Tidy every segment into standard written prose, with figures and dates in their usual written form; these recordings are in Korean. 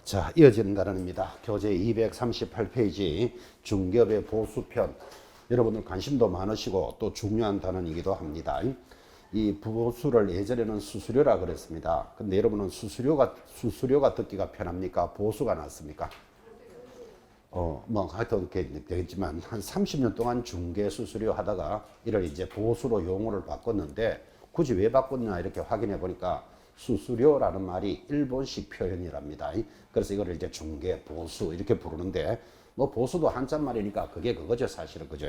자, 이어지는 단원입니다. 교재 238페이지 중개업의 보수편. 여러분들 관심도 많으시고 또 중요한 단원이기도 합니다. 이 보수를 예전에는 수수료라 그랬습니다. 근데 여러분은 수수료가 듣기가 편합니까? 보수가 낫습니까? 뭐 하여튼 되겠지만 한 30년 동안 중개 수수료 하다가 이를 이제 보수로 용어를 바꿨는데 굳이 왜 바꿨냐 이렇게 확인해 보니까 수수료라는 말이 일본식 표현이랍니다. 그래서 이거를 이제 중개 보수 이렇게 부르는데 뭐 보수도 한자말이니까 그게 그거죠 사실은 그죠.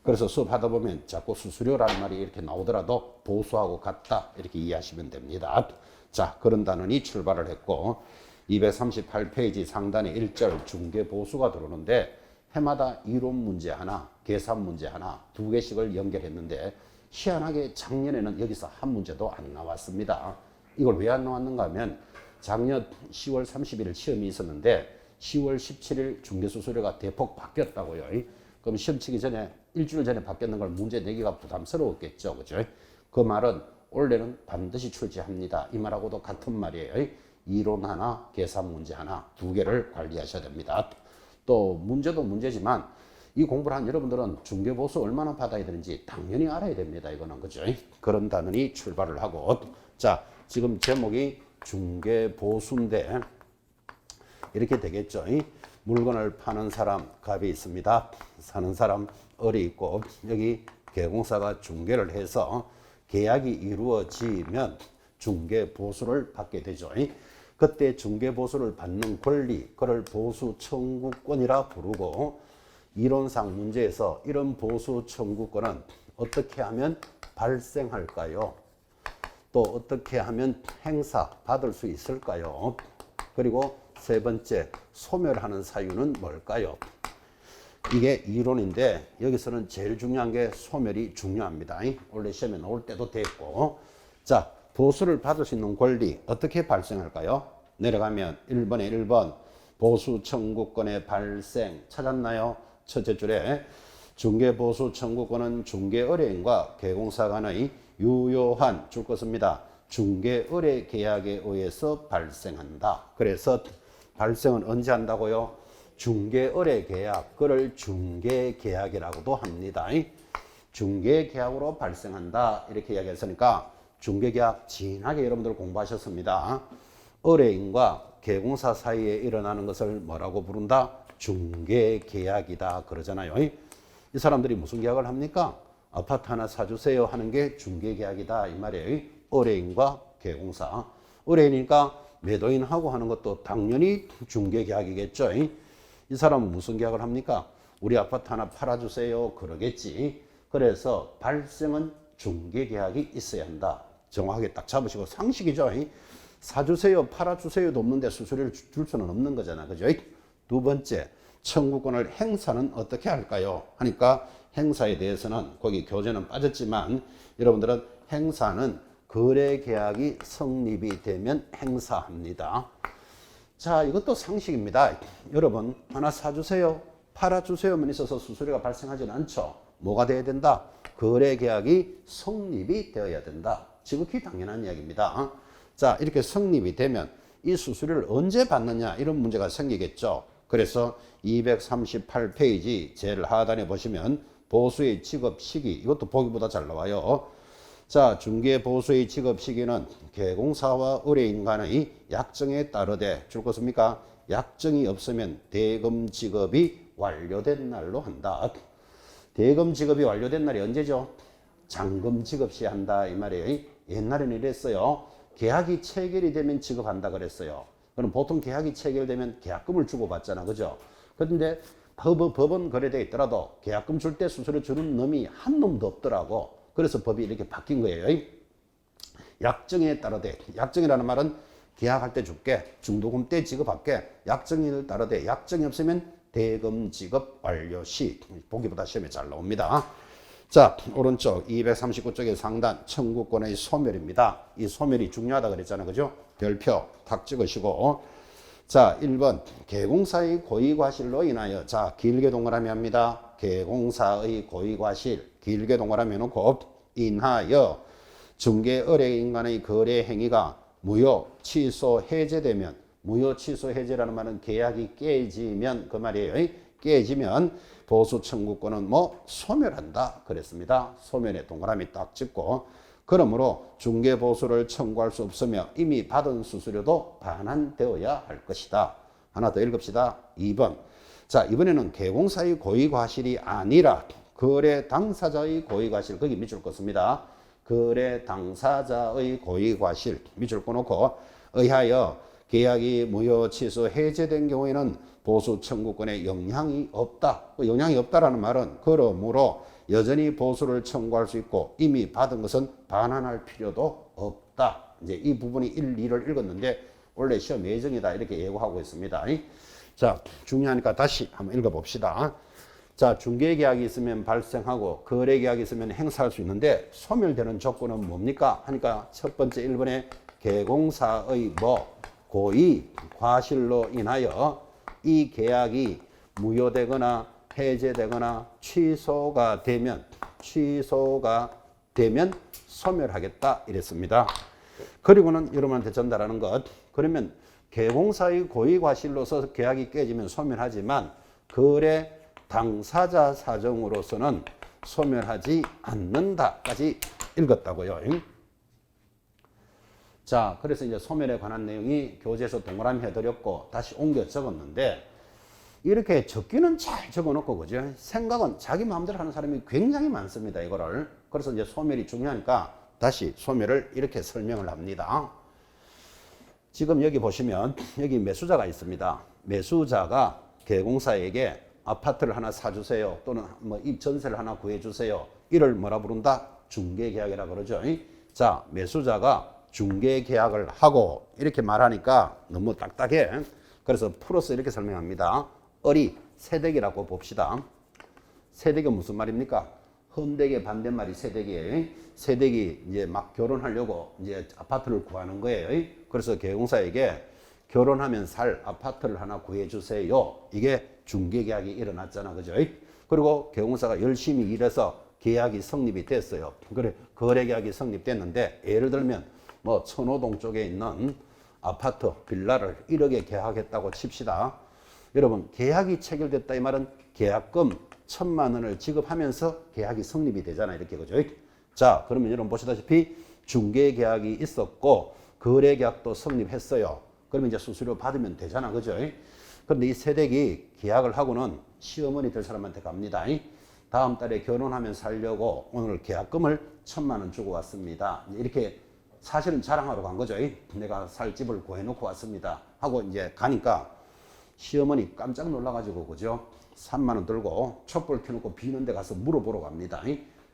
그래서 수업하다 보면 자꾸 수수료라는 말이 이렇게 나오더라도 보수하고 같다 이렇게 이해하시면 됩니다. 자, 그런 단원이 출발을 했고 238페이지 상단에 1절 중개보수가 들어오는데 해마다 이론 문제 하나, 계산 문제 하나, 두 개씩을 연결했는데 희한하게 작년에는 여기서 한 문제도 안 나왔습니다. 이걸 왜 안 나왔는가 하면 작년 10월 31일 시험이 있었는데 10월 17일 중개수수료가 대폭 바뀌었다고요. 그럼 시험 치기 전에 일주일 전에 바뀌었는 걸 문제 내기가 부담스러웠겠죠. 그죠? 그 말은 올해는 반드시 출제합니다. 이 말하고도 같은 말이에요. 이론 하나, 계산 문제 하나, 두 개를 관리하셔야 됩니다. 또 문제도 문제지만 이 공부를 한 여러분들은 중개보수 얼마나 받아야 되는지 당연히 알아야 됩니다. 이거는 그죠? 그런 단원이 출발을 하고 자, 지금 제목이 중개보수인데 이렇게 되겠죠. 물건을 파는 사람 갑이 있습니다. 사는 사람 을이 있고 여기 개공사가 중개를 해서 계약이 이루어지면 중개보수를 받게 되죠. 그때 중개보수를 받는 권리, 그걸 보수 청구권이라 부르고 이론상 문제에서 이런 보수 청구권은 어떻게 하면 발생할까요? 또 어떻게 하면 행사 받을 수 있을까요? 그리고 세 번째, 소멸하는 사유는 뭘까요? 이게 이론인데 여기서는 제일 중요한 게 소멸이 중요합니다. 원래 시험에 나올 때도 됐고 자, 보수를 받을 수 있는 권리 어떻게 발생할까요? 내려가면 1번에 1번 보수 청구권의 발생 찾았나요? 첫째 줄에 중개보수 청구권은 중개의뢰인과 개공사 간의 유효한 줄 것입니다. 중개의뢰 계약에 의해서 발생한다. 그래서 발생은 언제 한다고요? 중개의뢰 계약, 그걸 중개계약이라고도 합니다. 중개계약으로 발생한다 이렇게 이야기했으니까 중개계약 진하게 여러분들 공부하셨습니다. 의뢰인과 개공사 사이에 일어나는 것을 뭐라고 부른다? 중개계약이다 그러잖아요. 이 사람들이 무슨 계약을 합니까? 아파트 하나 사주세요 하는 게 중개계약이다 이 말이에요. 의뢰인과 개공사. 의뢰인이니까 매도인하고 하는 것도 당연히 중개계약이겠죠. 이 사람은 무슨 계약을 합니까? 우리 아파트 하나 팔아주세요 그러겠지. 그래서 발생은 중개계약이 있어야 한다. 정확하게 딱 잡으시고 상식이죠. 사주세요 팔아주세요도 없는데 수수료를 줄 수는 없는 거잖아. 그죠? 두 번째, 청구권을 행사는 어떻게 할까요? 하니까 행사에 대해서는 거기 교재는 빠졌지만 여러분들은 행사는 거래계약이 성립이 되면 행사합니다. 자, 이것도 상식입니다. 여러분 하나 사주세요 팔아주세요만 있어서 수수료가 발생하지는 않죠. 뭐가 돼야 된다? 거래계약이 성립이 되어야 된다. 지극히 당연한 이야기입니다. 자, 이렇게 성립이 되면 이 수수료를 언제 받느냐 이런 문제가 생기겠죠. 그래서 238페이지 제일 하단에 보시면 보수의 지급 시기, 이것도 보기보다 잘 나와요. 자, 중개보수의 지급 시기는 개공사와 의뢰인 간의 약정에 따르되 줄 것입니까? 약정이 없으면 대금 지급이 완료된 날로 한다. 대금 지급이 완료된 날이 언제죠? 잔금 지급 시 한다 이 말이에요. 옛날에는 이랬어요. 계약이 체결이 되면 지급한다 그랬어요. 그럼 보통 계약이 체결되면 계약금을 주고 받잖아. 그죠? 그런데 법원 거래되어 있더라도 계약금 줄 때 수수료 주는 놈이 한 놈도 없더라고. 그래서 법이 이렇게 바뀐 거예요. 약정에 따르되, 약정이라는 말은 계약할 때 줄게, 중도금 때 지급할게, 약정에 따르되 약정이 없으면 대금 지급 완료 시. 보기보다 시험에 잘 나옵니다. 자, 오른쪽 239쪽의 상단 청구권의 소멸입니다. 이 소멸이 중요하다 그랬잖아요. 그죠? 별표 탁 찍으시고 자, 1번 개공사의 고의과실로 인하여 자, 길게 동그라미 합니다. 개공사의 고의과실 길게 동그라미 해놓고 인하여 중개의뢰인 간의 거래 행위가 무효, 취소, 해제되면 무효 취소 해제라는 말은 계약이 깨지면 그 말이에요. 깨지면 보수 청구권은 뭐 소멸한다 그랬습니다. 소멸에 동그라미 딱 찍고 그러므로 중개 보수를 청구할 수 없으며 이미 받은 수수료도 반환되어야 할 것이다. 하나 더 읽읍시다. 2번. 자, 이번에는 개공사의 고의과실이 아니라 거래 당사자의 고의과실, 거기 밑줄 긋습니다. 거래 당사자의 고의과실 밑줄 긋놓고 의하여 계약이 무효 취소 해제된 경우에는 보수 청구권에 영향이 없다. 영향이 없다라는 말은 그러므로 여전히 보수를 청구할 수 있고 이미 받은 것은 반환할 필요도 없다. 이제 이 부분이 1, 2를 읽었는데 원래 시험 예정이다 이렇게 예고하고 있습니다. 자, 중요하니까 다시 한번 읽어봅시다. 자, 중개계약이 있으면 발생하고 거래계약이 있으면 행사할 수 있는데 소멸되는 조건은 뭡니까? 하니까 첫 번째 1번에 개공사의 뭐 고의 과실로 인하여 이 계약이 무효되거나 해제되거나 취소가 되면 소멸하겠다 이랬습니다. 그리고는 여러분한테 전달하는 것, 그러면 개공사의 고의과실로서 계약이 깨지면 소멸하지만 거래 당사자 사정으로서는 소멸하지 않는다까지 읽었다고요. 자, 그래서 이제 소멸에 관한 내용이 교재에서 동그라미 해드렸고 다시 옮겨 적었는데 이렇게 적기는 잘 적어놓고 그죠? 생각은 자기 마음대로 하는 사람이 굉장히 많습니다. 이거를. 그래서 이제 소멸이 중요하니까 다시 소멸을 이렇게 설명을 합니다. 지금 여기 보시면 여기 매수자가 있습니다. 매수자가 개공사에게 아파트를 하나 사주세요. 또는 뭐 전세를 하나 구해주세요. 이를 뭐라 부른다? 중개계약이라 그러죠. 자, 매수자가 중개계약을 하고 이렇게 말하니까 너무 딱딱해. 그래서 풀어서 이렇게 설명합니다. 을이 세댁이라고 봅시다. 세댁이 무슨 말입니까? 헌댁의 반대말이 세댁이에요. 세댁이 이제 막 결혼하려고 이제 아파트를 구하는 거예요. 그래서 개공사에게 결혼하면 살 아파트를 하나 구해주세요. 이게 중개계약이 일어났잖아. 그죠? 그리고 개공사가 열심히 일해서 계약이 성립이 됐어요. 그래, 거래계약이 성립됐는데 예를 들면 뭐 천호동 쪽에 있는 아파트, 빌라를 1억에 계약했다고 칩시다. 여러분, 계약이 체결됐다 이 말은 계약금 1,000만 원을 지급하면서 계약이 성립이 되잖아요. 이렇게 그죠? 자, 그러면 여러분 보시다시피 중개계약이 있었고 거래계약도 성립했어요. 그러면 이제 수수료 받으면 되잖아. 그죠? 그런데 이 세댁이 계약을 하고는 시어머니 될 사람한테 갑니다. 다음 달에 결혼하면 살려고 오늘 계약금을 1,000만 원 주고 왔습니다. 이렇게 사실은 자랑하러 간 거죠. 내가 살 집을 구해놓고 왔습니다. 하고 이제 가니까 시어머니 깜짝 놀라가지고 그죠? 3만 원 들고 촛불 켜놓고 비는 데 가서 물어보러 갑니다.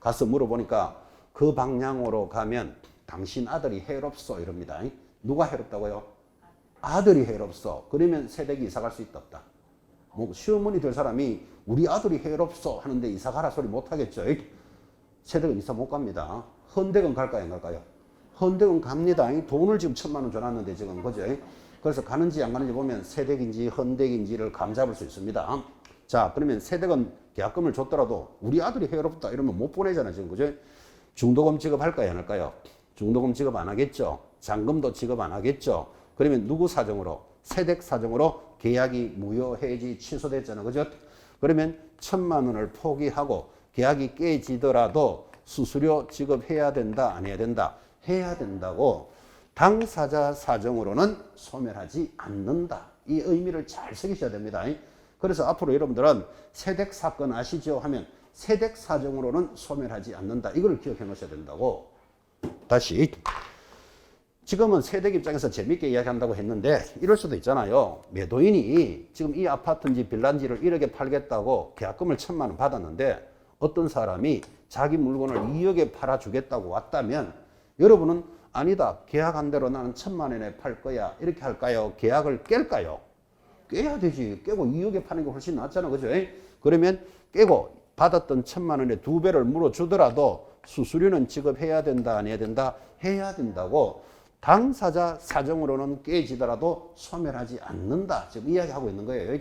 가서 물어보니까 그 방향으로 가면 당신 아들이 해롭소 이럽니다. 누가 해롭다고요? 아들이 해롭소. 그러면 세댁이 이사 갈 수 있다 없다. 뭐 시어머니 될 사람이 우리 아들이 해롭소 하는데 이사 가라 소리 못 하겠죠. 세댁은 이사 못 갑니다. 헌댁은 갈까요 안 갈까요? 헌댁은 갑니다. 돈을 지금 1,000만 원 줘놨는데 지금 그죠? 그래서 가는지 안 가는지 보면 세댁인지 헌댁인지를 감잡을 수 있습니다. 자, 그러면 세댁은 계약금을 줬더라도 우리 아들이 해롭다 이러면 못 보내잖아요. 지금 그죠? 중도금 지급할까요 안 할까요? 중도금 지급 안 하겠죠. 잔금도 지급 안 하겠죠. 그러면 누구 사정으로? 세댁 사정으로 계약이 무효 해지 취소됐잖아요. 그죠? 그러면 1,000만 원을 포기하고 계약이 깨지더라도 수수료 지급해야 된다 안 해야 된다? 해야 된다고 당사자 사정으로는 소멸하지 않는다. 이 의미를 잘 새기셔야 됩니다. 그래서 앞으로 여러분들은 세댁 사건 아시죠? 하면 세댁 사정으로는 소멸하지 않는다. 이걸 기억해 놓으셔야 된다고. 다시. 지금은 세댁 입장에서 재밌게 이야기한다고 했는데 이럴 수도 있잖아요. 매도인이 지금 이 아파트인지 빌라인지를 1억에 팔겠다고 계약금을 1,000만 원 받았는데 어떤 사람이 자기 물건을 2억에 팔아주겠다고 왔다면 여러분은 아니다. 계약한 대로 나는 1,000만 원에 팔 거야. 이렇게 할까요? 계약을 깰까요? 깨야 되지. 깨고 2억에 파는 게 훨씬 낫잖아. 그죠? 그러면 깨고 받았던 1,000만 원에 2배를 물어주더라도 수수료는 지급해야 된다. 안 해야 된다? 해야 된다고 당사자 사정으로는 깨지더라도 소멸하지 않는다. 지금 이야기하고 있는 거예요.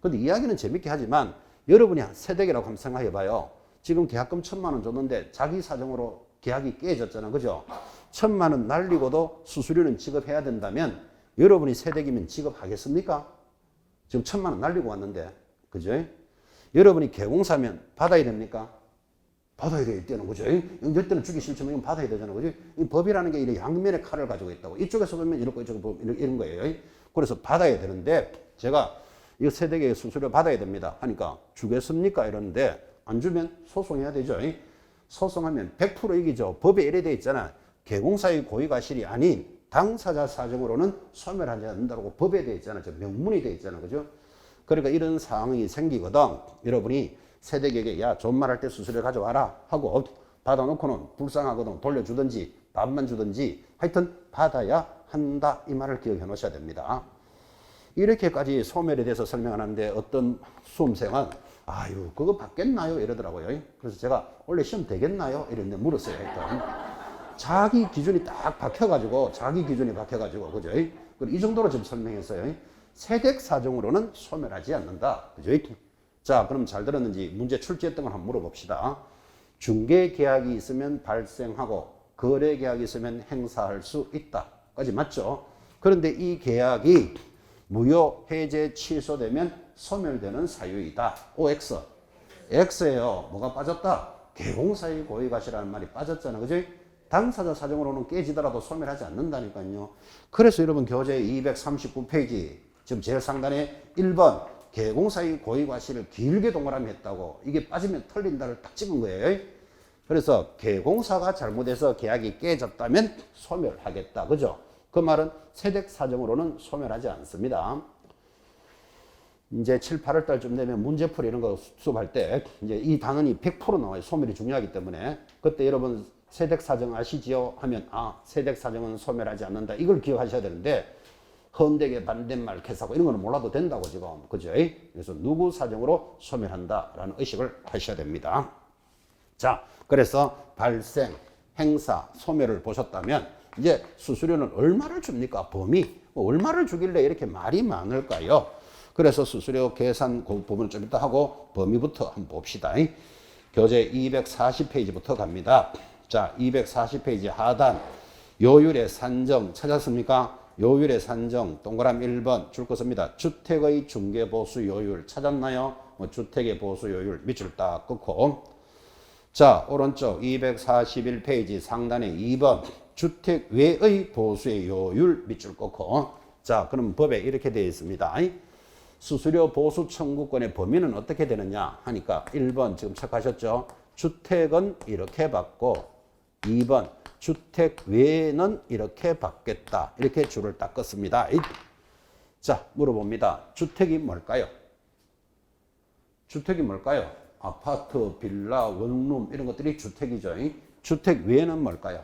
근데 이야기는 재밌게 하지만 여러분이 세댁이라고 한번 생각해 봐요. 지금 계약금 1,000만 원 줬는데 자기 사정으로 계약이 깨졌잖아. 그죠? 1,000만 원 날리고도 수수료는 지급해야 된다면 여러분이 세대기면 지급하겠습니까? 지금 1,000만 원 날리고 왔는데, 그죠? 여러분이 개공사면 받아야 됩니까? 받아야 돼요, 이때는, 그죠? 이때는 주기 싫지만 이건 받아야 되잖아요, 그죠? 이 법이라는 게 이런 양면의 칼을 가지고 있다고. 이쪽에서 보면 이렇고, 이쪽에 보면 이런 거예요. 그래서 받아야 되는데, 제가 이 세대기의 수수료 받아야 됩니다 하니까 주겠습니까? 이러는데, 안 주면 소송해야 되죠. 소송하면 100% 이기죠. 법에 이래 돼 있잖아. 개공사의 고의과실이 아닌 당사자 사정으로는 소멸하지 않는다고 법에 돼 있잖아. 명문이 돼 있잖아. 그죠? 그러니까 이런 상황이 생기거든. 여러분이 세대기에게 야, 좋은 말 할 때 수수료 가져와라 하고 받아놓고는 불쌍하거든. 돌려주든지 반만 주든지 하여튼 받아야 한다. 이 말을 기억해 놓으셔야 됩니다. 이렇게까지 소멸에 대해서 설명하는데 어떤 수험생은 아유 그거 받겠나요? 이러더라고요. 그래서 제가 원래 시험 되겠나요? 이랬는데 물었어요. 일단 자기 기준이 딱 박혀가지고 그죠? 이 정도로 좀 설명했어요. 세댁 사정으로는 소멸하지 않는다. 그죠? 자, 그럼 잘 들었는지 문제 출제했던 걸 한번 물어봅시다. 중개 계약이 있으면 발생하고 거래 계약이 있으면 행사할 수 있다까지 맞죠? 그런데 이 계약이 무효, 해제, 취소되면 소멸되는 사유이다. OX. X예요. 뭐가 빠졌다? 개공사의 고의과실이라는 말이 빠졌잖아. 그죠? 당사자 사정으로는 깨지더라도 소멸하지 않는다니까요. 그래서 여러분 교재 239페이지 지금 제일 상단에 1번 개공사의 고의과실을 길게 동그라미 했다고 이게 빠지면 털린다를 딱 찍은 거예요. 그래서 개공사가 잘못해서 계약이 깨졌다면 소멸하겠다. 그죠? 그 말은 세댁 사정으로는 소멸하지 않습니다. 이제 7, 8월 달쯤 되면 문제풀이 이런 거 수업할 때 이제 이 단원이 100% 나와요. 소멸이 중요하기 때문에. 그때 여러분 세댁 사정 아시지요? 하면 아, 세댁 사정은 소멸하지 않는다. 이걸 기억하셔야 되는데 헌되게 반대말 개사고 이런 거는 몰라도 된다고 지금. 그죠? 그래서 누구 사정으로 소멸한다라는 의식을 하셔야 됩니다. 자, 그래서 발생, 행사, 소멸을 보셨다면 이제 수수료는 얼마를 줍니까? 범위. 얼마를 주길래 이렇게 말이 많을까요? 그래서 수수료 계산 그 부분을 좀 이따 하고 범위부터 한번 봅시다. 교재 240페이지부터 갑니다. 자, 240페이지 하단 요율의 산정 찾았습니까? 요율의 산정 동그라미 1번 줄 거 씁니다. 주택의 중개보수 요율 찾았나요? 주택의 보수 요율 밑줄 딱 긋고 자, 오른쪽 241페이지 상단에 2번 주택 외의 보수의 요율 밑줄 긋고 자, 그럼 법에 이렇게 되어 있습니다. 수수료 보수 청구권의 범위는 어떻게 되느냐 하니까 1번 지금 체크하셨죠? 주택은 이렇게 받고 2번 주택 외에는 이렇게 받겠다. 이렇게 줄을 딱 긋습니다. 자, 물어봅니다. 주택이 뭘까요? 주택이 뭘까요? 아파트, 빌라, 원룸 이런 것들이 주택이죠. 주택 외에는 뭘까요?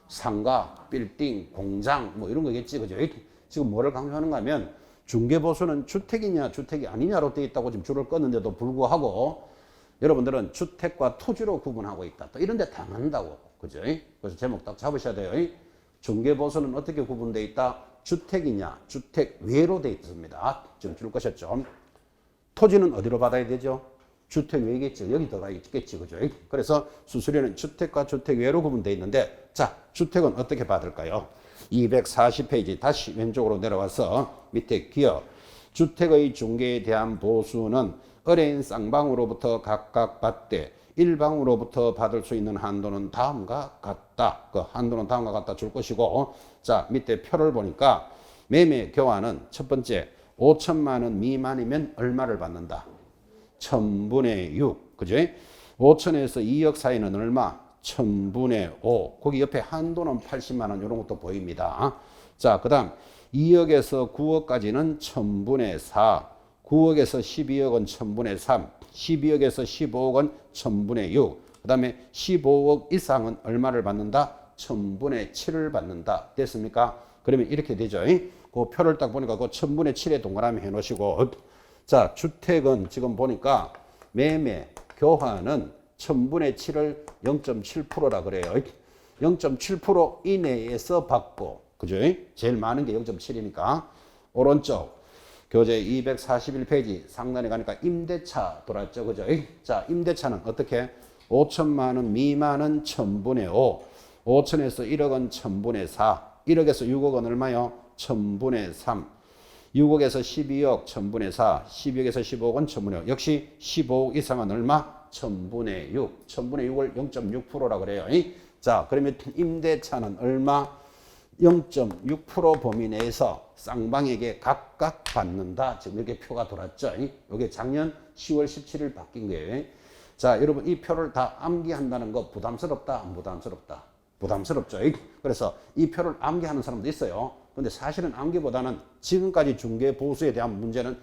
상가, 빌딩, 공장 뭐 이런 거겠지. 그죠? 지금 뭐를 강조하는가 하면 중개보수는 주택이냐 주택이 아니냐로 되어 있다고 지금 줄을 껐는데도 불구하고 여러분들은 주택과 토지로 구분하고 있다. 또 이런 데 당한다고. 그죠? 그래서 제목 딱 잡으셔야 돼요. 중개보수는 어떻게 구분되어 있다? 주택이냐 주택 외로 되어 있습니다. 지금 줄 것이었죠. 토지는 어디로 받아야 되죠? 주택 외겠죠. 여기 들어가 있겠지. 그죠? 그래서 수수료는 주택과 주택 외로 구분되어 있는데 자, 주택은 어떻게 받을까요? 240페이지 다시 왼쪽으로 내려와서 밑에 기어 주택의 중개에 대한 보수는 의뢰인 쌍방으로부터 각각 받되 일방으로부터 받을 수 있는 한도는 다음과 같다. 그 한도는 다음과 같다 줄 것이고 자, 밑에 표를 보니까 매매 교환은 첫 번째 5천만 원 미만이면 얼마를 받는다? 1000분의 6. 그죠? 5천에서 2억 사이는 얼마? 1000분의 5. 거기 옆에 한도는 80만 원 이런 것도 보입니다. 자, 그 다음 2억에서 9억까지는 1000분의 4. 9억에서 12억은 1000분의 3. 12억에서 15억은 1000분의 6. 그 다음에 15억 이상은 얼마를 받는다? 1000분의 7을 받는다. 됐습니까? 그러면 이렇게 되죠. 그 표를 딱 보니까 그 1000분의 7에 동그라미 해 놓으시고 자, 주택은 지금 보니까 매매, 교환은 1000분의 7을 0.7%라 그래요. 0.7% 이내에서 받고, 그죠? 제일 많은 게 0.7이니까. 오른쪽, 교재 241페이지 상단에 가니까 임대차 돌았죠. 그죠? 자, 임대차는 어떻게? 5천만 원 미만은 1000분의 5. 5천에서 1억은 1000분의 4. 1억에서 6억은 얼마요? 1000분의 3. 6억에서 12억 1000분의 4. 12억에서 15억은 1000분의 5. 역시 15억 이상은 얼마? 1000분의 6. 1000분의 6을 0.6%라 그래요. 자, 그러면 임대차는 얼마? 0.6% 범위 내에서 쌍방에게 각각 받는다. 지금 이렇게 표가 돌았죠. 이게 작년 10월 17일 바뀐 거예요. 자, 여러분 이 표를 다 암기한다는 거 부담스럽다? 안 부담스럽다? 부담스럽죠. 그래서 이 표를 암기하는 사람도 있어요. 근데 사실은 암기보다는 지금까지 중개보수에 대한 문제는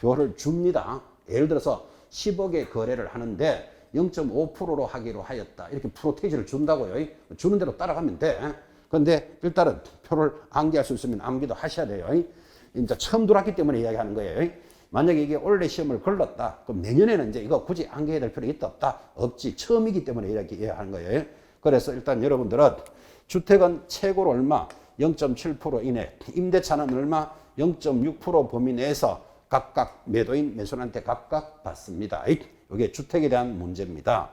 표를 줍니다. 예를 들어서 10억의 거래를 하는데 0.5%로 하기로 하였다. 이렇게 프로테이지를 준다고요. 주는 대로 따라가면 돼. 그런데 일단은 표를 암기할 수 있으면 암기도 하셔야 돼요. 이제 처음 들어왔기 때문에 이야기하는 거예요. 만약에 이게 올해 시험을 걸렀다. 그럼 내년에는 이제 이거 굳이 암기해야 될 필요 있다 없다? 없지. 처음이기 때문에 이렇게 이야기하는 거예요. 그래서 일단 여러분들은 주택은 최고로 얼마? 0.7% 이내. 임대차는 얼마? 0.6% 범위 내에서 각각 매도인, 매수인한테 각각 받습니다. 이게 주택에 대한 문제입니다.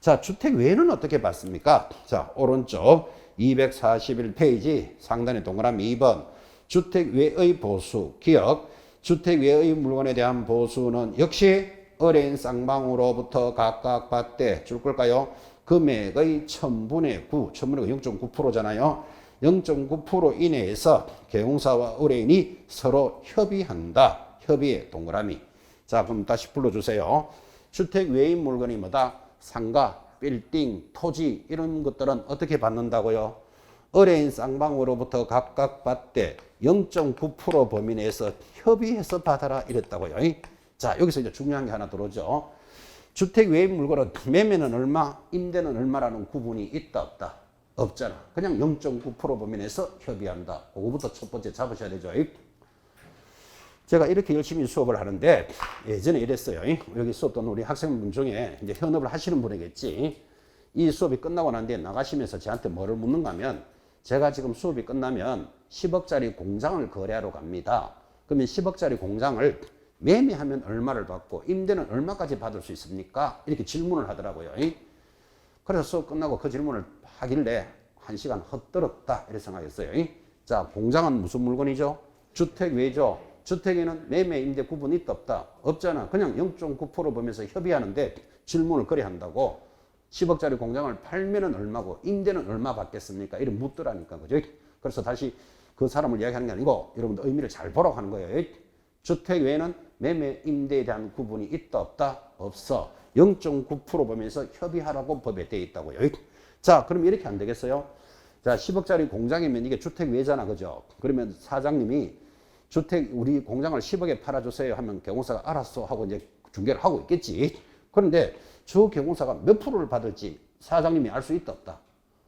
자, 주택 외에는 어떻게 받습니까? 자, 오른쪽 241페이지 상단의 동그라미 2번. 주택 외의 보수, 기억. 주택 외의 물건에 대한 보수는 역시 의뢰인 쌍방으로부터 각각 받되 줄 걸까요? 금액의 1000분의 9, 1000분의 0.9%잖아요. 0.9% 이내에서 개공사와 의뢰인이 서로 협의한다. 협의의 동그라미. 자, 그럼 다시 불러주세요. 주택 외인 물건이 뭐다? 상가, 빌딩, 토지 이런 것들은 어떻게 받는다고요? 의뢰인 쌍방으로부터 각각 받되 0.9% 범위 내에서 협의해서 받아라 이랬다고요. 자, 여기서 이제 중요한 게 하나 들어오죠. 주택 외인 물건은 매매는 얼마, 임대는 얼마라는 구분이 있다 없다? 없잖아. 그냥 0.9% 범위 내에서 협의한다. 그거부터 첫 번째 잡으셔야 되죠. 제가 이렇게 열심히 수업을 하는데 예전에 이랬어요. 여기 수업 듣는 우리 학생분 중에 이제 현업을 하시는 분이겠지. 이 수업이 끝나고 난 뒤에 나가시면서 저한테 뭐를 묻는가 하면 제가 지금 수업이 끝나면 10억짜리 공장을 거래하러 갑니다. 그러면 10억짜리 공장을 매매하면 얼마를 받고 임대는 얼마까지 받을 수 있습니까? 이렇게 질문을 하더라고요. 그래서 수업 끝나고 그 질문을 하길래 1시간 헛들었다 이렇게 생각했어요. 자, 공장은 무슨 물건이죠? 주택 외죠. 주택에는 매매 임대 구분이 있다 없다? 없잖아. 그냥 0.9% 보면서 협의하는데 질문을 그래 한다고 10억짜리 공장을 팔면은 얼마고 임대는 얼마 받겠습니까? 이런 묻더라니까. 그죠? 그래서 다시 그 사람을 이야기하는 게 아니고 여러분들 의미를 잘 보라고 하는 거예요. 주택 외에는 매매 임대에 대한 구분이 있다 없다? 없어. 0.9% 보면서 협의하라고 법에 되어 있다고요. 자, 그럼 이렇게 안 되겠어요? 자, 10억짜리 공장이면 이게 주택 외잖아. 그죠? 그러면 사장님이 주택 우리 공장을 10억에 팔아주세요 하면 개공사가 알았어 하고 이제 중개를 하고 있겠지. 그런데 저 개공사가 몇 프로를 받을지 사장님이 알 수 있다 없다?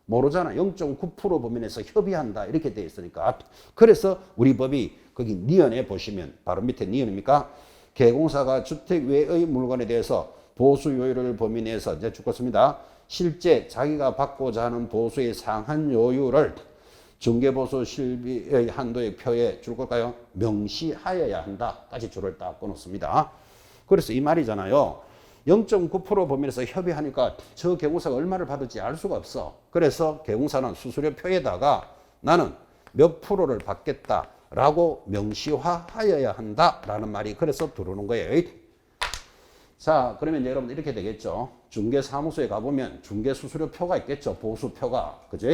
모르잖아. 0.9% 범위내에서 협의한다 이렇게 되어 있으니까. 그래서 우리 법이 거기 니은에 보시면 바로 밑에 니은입니까? 개공사가 주택 외의 물건에 대해서 보수 요율을 범위 내에서 이제 죽었습니다. 실제 자기가 받고자 하는 보수의 상한 요율을 중개보수 실비의 한도의 표에 줄 걸까요? 명시하여야 한다. 다시 줄을 딱 끊었습니다. 그래서 이 말이잖아요. 0.9% 범위에서 협의하니까 저 개공사가 얼마를 받을지 알 수가 없어. 그래서 개공사는 수수료 표에다가 나는 몇 프로를 받겠다라고 명시화하여야 한다라는 말이 그래서 들어오는 거예요. 자, 그러면 여러분 이렇게 되겠죠. 중개사무소에 가보면 중개수수료 표가 있겠죠. 보수표가. 그죠?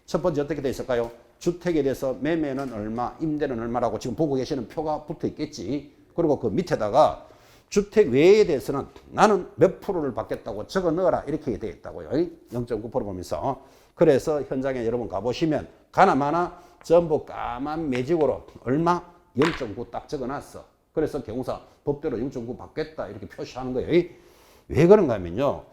첫 번째 어떻게 돼 있을까요? 주택에 대해서 매매는 얼마, 임대는 얼마라고 지금 보고 계시는 표가 붙어 있겠지. 그리고 그 밑에다가 주택 외에 대해서는 나는 몇 프로를 받겠다고 적어 넣어라. 이렇게 되어 있다고요. 0.9% 보면서. 그래서 현장에 여러분 가보시면 가나마나 전부 까만 매직으로 얼마? 0.9 딱 적어 놨어. 그래서 개공사 법대로 0.9 받겠다. 이렇게 표시하는 거예요. 왜 그런가 하면요.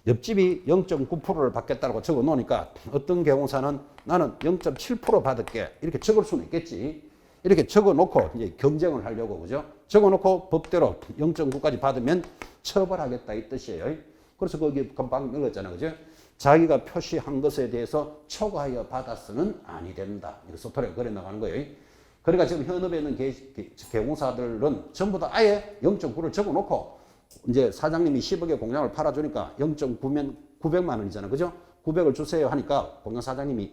옆집이 0.9%를 받겠다고 적어 놓으니까 어떤 개공사는 나는 0.7% 받을게. 이렇게 적을 수는 있겠지. 이렇게 적어 놓고 이제 경쟁을 하려고, 그죠? 적어 놓고 법대로 0.9까지 받으면 처벌하겠다 이 뜻이에요. 그래서 거기 금방 넣었잖아, 그죠? 자기가 표시한 것에 대해서 초과하여 받아서는 아니 된다. 이렇게 소토리가 그래 나가는 거예요. 그러니까 지금 현업에 있는 개공사들은 전부 다 아예 0.9를 적어 놓고 이제 사장님이 10억의 공장을 팔아주니까 0.9면 900만 원이잖아. 그죠? 900을 주세요 하니까 공장사장님이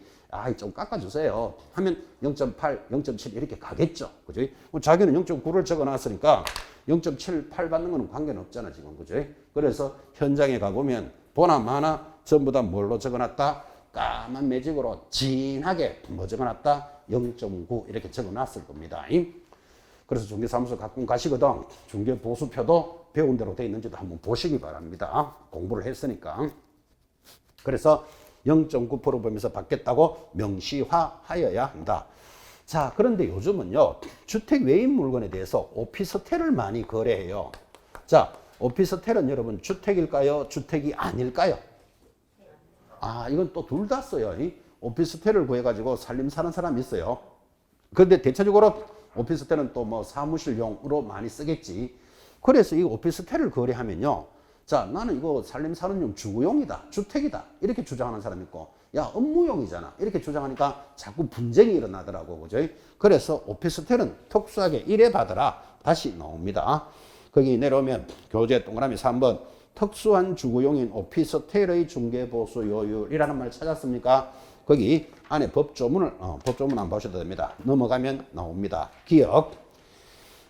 좀 깎아주세요 하면 0.8, 0.7 이렇게 가겠죠. 그죠? 자기는 0.9를 적어놨으니까 0.78 받는 거는 관계는 없잖아, 지금. 그죠? 그래서 현장에 가보면 보나 마나 전부 다 뭘로 적어놨다? 까만 매직으로 진하게 뭐 적어놨다? 0.9 이렇게 적어놨을 겁니다. 그래서 중개사무소 가끔 가시거든. 중개보수표도 배운 대로 돼 있는지도 한번 보시기 바랍니다. 공부를 했으니까. 그래서 0.9% 보면서 받겠다고 명시화하여야 한다. 자, 그런데 요즘은요, 주택 외인 물건에 대해서 오피스텔을 많이 거래해요. 자, 오피스텔은 여러분 주택일까요? 주택이 아닐까요? 이건 또 둘 다 써요. 오피스텔을 구해가지고 살림 사는 사람이 있어요. 그런데 대체적으로 오피스텔은 또 뭐 사무실용으로 많이 쓰겠지. 그래서 이 오피스텔을 거래하면요. 자, 나는 이거 살림 사는 용 주거용이다. 주택이다. 이렇게 주장하는 사람이 있고, 야, 업무용이잖아. 이렇게 주장하니까 자꾸 분쟁이 일어나더라고. 그죠? 그래서 오피스텔은 특수하게 이래 받으라. 다시 나옵니다. 거기 내려오면 교재 동그라미 3번. 특수한 주거용인 오피스텔의 중개보수 요율이라는 말 찾았습니까? 거기 안에 법조문을, 법조문 안 보셔도 됩니다. 넘어가면 나옵니다. 기억.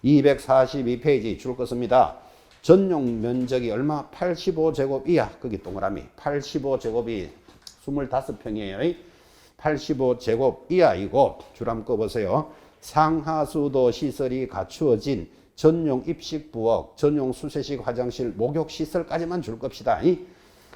242페이지 줄 것입니다. 전용 면적이 얼마? 85제곱 이하. 거기 동그라미. 85제곱이 25평이에요. 85제곱 이하이고, 줄 한번 꺼보세요. 상하수도 시설이 갖추어진 전용 입식 부엌, 전용 수세식 화장실, 목욕 시설까지만 줄 겁시다.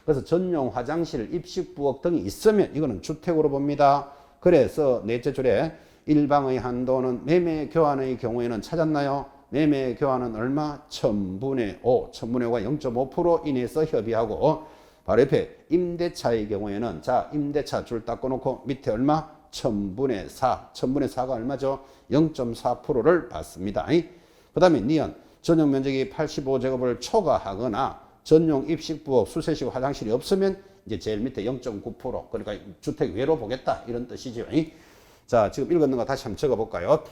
그래서 전용 화장실, 입식 부엌 등이 있으면 이거는 주택으로 봅니다. 그래서 넷째 줄에 일방의 한도는 매매 교환의 경우에는 찾았나요? 매매 교환은 얼마? 1000분의 5. 1000분의 5가 0.5% 이내에서 협의하고, 바로 옆에 임대차의 경우에는, 자, 임대차 줄 닦고 놓고 밑에 얼마? 1000분의 4. 1000분의 4가 얼마죠? 0.4%를 받습니다. 그 다음에 니은, 전용 면적이 85제곱을 초과하거나 전용 입식부엌, 수세식 화장실이 없으면 이제 제일 밑에 0.9%, 그러니까 주택 외로 보겠다 이런 뜻이죠. 자, 지금 읽었는 거 다시 한번 적어볼까요?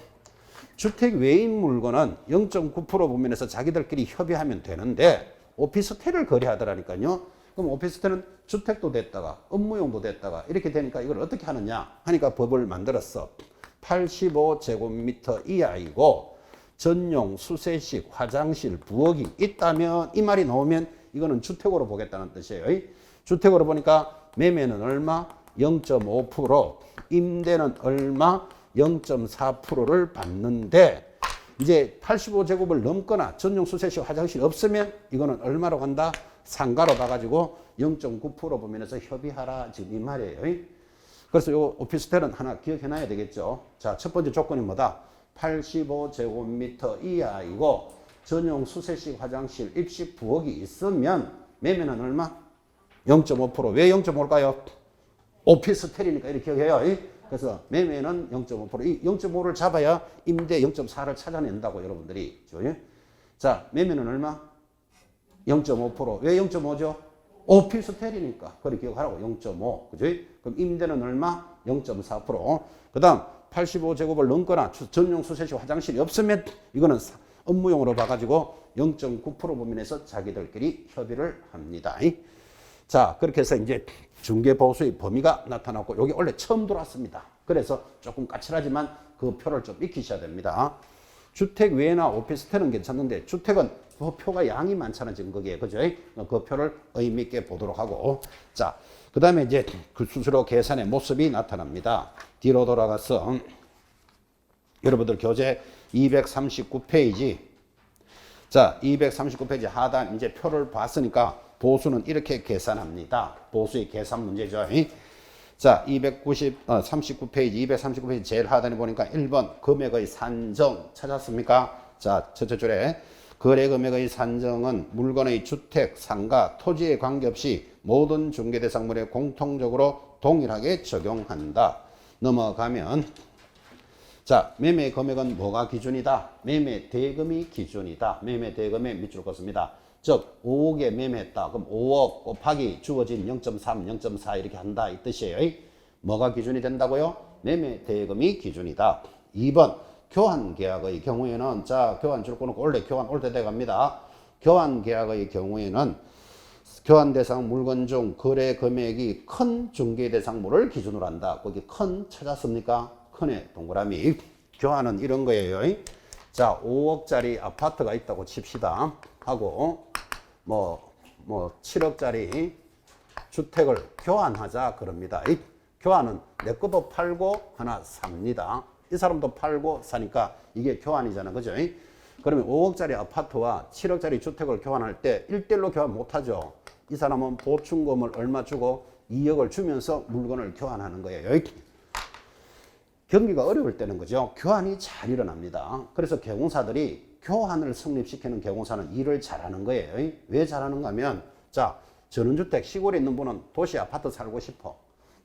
주택 외인 물건은 0.9% 부면에서 자기들끼리 협의하면 되는데 오피스텔을 거래하더라니까요. 그럼 오피스텔은 주택도 됐다가 업무용도 됐다가 이렇게 되니까 이걸 어떻게 하느냐 하니까 법을 만들었어. 85제곱미터 이하이고 전용 수세식 화장실 부엌이 있다면, 이 말이 나오면 이거는 주택으로 보겠다는 뜻이에요. 주택으로 보니까 매매는 얼마? 0.5%, 임대는 얼마? 0.4%를 받는데, 이제 85제곱을 넘거나 전용 수세식 화장실 없으면 이거는 얼마로 간다? 상가로 봐가지고 0.9% 부면에서 협의하라, 지금 이 말이에요. 그래서 요 오피스텔은 하나 기억해놔야 되겠죠. 자, 첫 번째 조건이 뭐다? 85제곱미터 이하이고 전용 수세식 화장실 입식 부엌이 있으면 매매는 얼마? 0.5%. 왜 0.5일까요? 오피스텔이니까 이렇게 기억해요. 그래서 매매는 0.5%. 이 0.5를 잡아야 임대 0.4를 찾아낸다고 여러분들이. 자, 매매는 얼마? 0.5%. 왜 0.5죠? 오피스텔이니까. 그렇게 기억하라고. 0.5. 그죠? 그럼 임대는 얼마? 0.4%. 그 다음 85제곱을 넘거나 전용 수세식 화장실이 없으면 이거는 업무용으로 봐가지고 0.9% 부면에서 자기들끼리 협의를 합니다. 자, 그렇게 해서 이제 중개보수의 범위가 나타났고, 여기 원래 처음 들어왔습니다. 그래서 조금 까칠하지만 그 표를 좀 익히셔야 됩니다. 주택 외나 오피스텔은 괜찮은데 주택은 그 표가 양이 많잖아, 지금 거기에. 그죠? 그 표를 의미 있게 보도록 하고. 자, 그 다음에 이제 그 수수료 계산의 모습이 나타납니다. 뒤로 돌아가서 여러분들 교재 239페이지. 자, 239페이지 하단 이제 표를 봤으니까 보수는 이렇게 계산합니다. 보수의 계산 문제죠. 자, 39페이지, 239페이지 제일 하단에 보니까 1번 금액의 산정 찾았습니까? 자, 첫째 줄에 거래 금액의 산정은 물건의 주택, 상가, 토지에 관계없이 모든 중개대상물에 공통적으로 동일하게 적용한다. 넘어가면, 자, 매매 금액은 뭐가 기준이다? 매매 대금이 기준이다. 매매 대금의 밑줄 긋습니다. 즉 5억에 매매했다. 그럼 5억 곱하기 주어진 0.3, 0.4 이렇게 한다 이 뜻이에요. 뭐가 기준이 된다고요? 매매 대금이 기준이다. 2번 교환 계약의 경우에는, 자, 교환 줄 거놓고 원래 교환 올 때 돼 갑니다. 교환 계약의 경우에는 교환 대상 물건 중 거래 금액이 큰 중개 대상물을 기준으로 한다. 거기 큰 찾았습니까? 큰에 동그라미. 교환은 이런 거예요. 자, 5억짜리 아파트가 있다고 칩시다. 하고 뭐 7억짜리 주택을 교환하자 그럽니다. 교환은 내 것도 팔고 하나 삽니다. 이 사람도 팔고 사니까 이게 교환이잖아. 그죠? 그러면 5억짜리 아파트와 7억짜리 주택을 교환할 때 1대1로 교환 못하죠. 이 사람은 보충금을 얼마 주고 2억을 주면서 물건을 교환하는 거예요. 경기가 어려울 때는 거죠. 교환이 잘 일어납니다. 그래서 개공사들이 교환을 성립시키는 개공사는 일을 잘하는 거예요. 왜 잘하는가 하면, 자, 전원주택 시골에 있는 분은 도시 아파트 살고 싶어.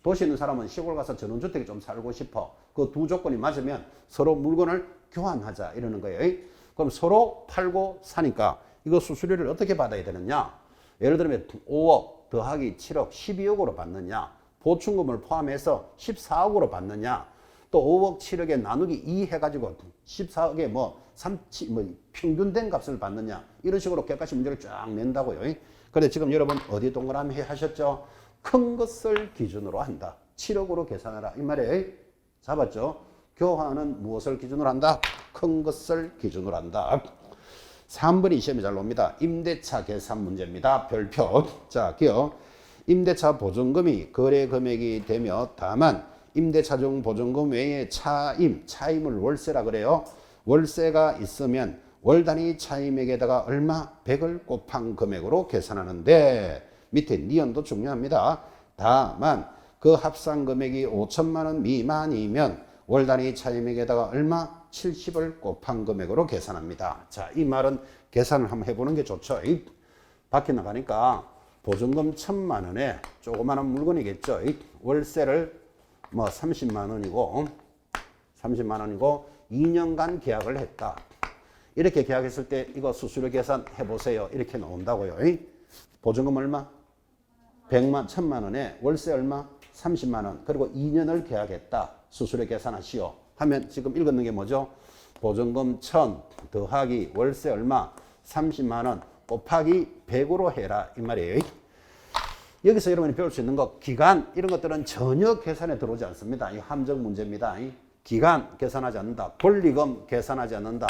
도시에 있는 사람은 시골 가서 전원주택에 좀 살고 싶어. 그 두 조건이 맞으면 서로 물건을 교환하자 이러는 거예요. 그럼 서로 팔고 사니까 이거 수수료를 어떻게 받아야 되느냐? 예를 들면 5억 더하기 7억 12억으로 받느냐? 보충금을 포함해서 14억으로 받느냐? 또 5억 7억에 나누기 2 해가지고 14억에 평균된 값을 받느냐? 이런 식으로 객관식 문제를 쫙 낸다고요. 근데 지금 여러분 어디 동그라미 하셨죠? 큰 것을 기준으로 한다. 7억으로 계산하라. 이 말이에요. 잡았죠? 교환은 무엇을 기준으로 한다? 큰 것을 기준으로 한다. 3번이 시험에 잘 옵니다. 임대차 계산 문제입니다. 별표. 자, 기억. 임대차 보증금이 거래 금액이 되며 다만 임대차 중 보증금 외에 차임을 월세라 그래요. 월세가 있으면 월 단위 차임액에다가 얼마? 100을 곱한 금액으로 계산하는데 밑에 니은도 중요합니다. 다만 그 합산 금액이 5천만 원 미만이면 월 단위 차임액에다가 얼마? 70을 곱한 금액으로 계산합니다. 자, 이 말은 계산을 한번 해보는 게 좋죠. 밖에 나가니까 보증금 1,000만 원에 조그마한 물건이겠죠. 월세를 30만 원이고 2년간 계약을 했다. 이렇게 계약했을 때 이거 수수료 계산 해보세요. 이렇게 나온다고요. 보증금 얼마? 1,000만 원에 월세 얼마? 30만 원. 그리고 2년을 계약했다. 수수료 계산하시오. 하면 지금 읽었는 게 뭐죠? 보증금 1,000 더하기 월세 얼마? 30만 원 곱하기 100으로 해라. 이 말이에요. 여기서 여러분이 배울 수 있는 거 기간 이런 것들은 전혀 계산에 들어오지 않습니다. 이 함정 문제입니다. 기간 계산하지 않는다. 권리금 계산하지 않는다.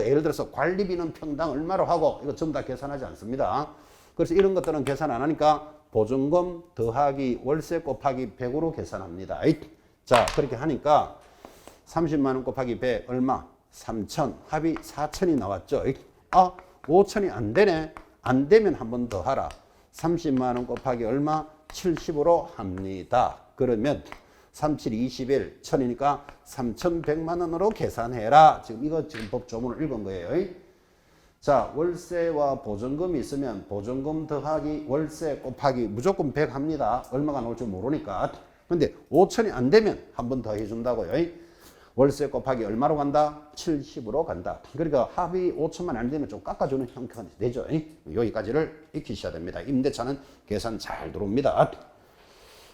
예를 들어서 관리비는 평당 얼마로 하고 이거 전부 다 계산하지 않습니다. 그래서 이런 것들은 계산 안 하니까 보증금 더하기 월세 곱하기 100으로 계산합니다. 자, 그렇게 하니까 30만 원 곱하기 100 얼마? 3천. 합이 4천이 나왔죠. 5천이 안 되네. 안 되면 한 번 더 하라. 30만 원 곱하기 얼마? 70으로 합니다. 그러면 37, 21, 1000이니까 3,100만 원으로 계산해라. 지금 법조문을 읽은 거예요. 자, 월세와 보증금이 있으면 보증금 더하기 월세 곱하기 무조건 100 합니다. 얼마가 나올 줄 모르니까. 근데 5천이 안 되면 한 번 더 해준다고요. 월세 곱하기 얼마로 간다? 70으로 간다. 그러니까 합이 5천만 안 되면 좀 깎아주는 형태가 되죠. 여기까지를 익히셔야 됩니다. 임대차는 계산 잘 들어옵니다.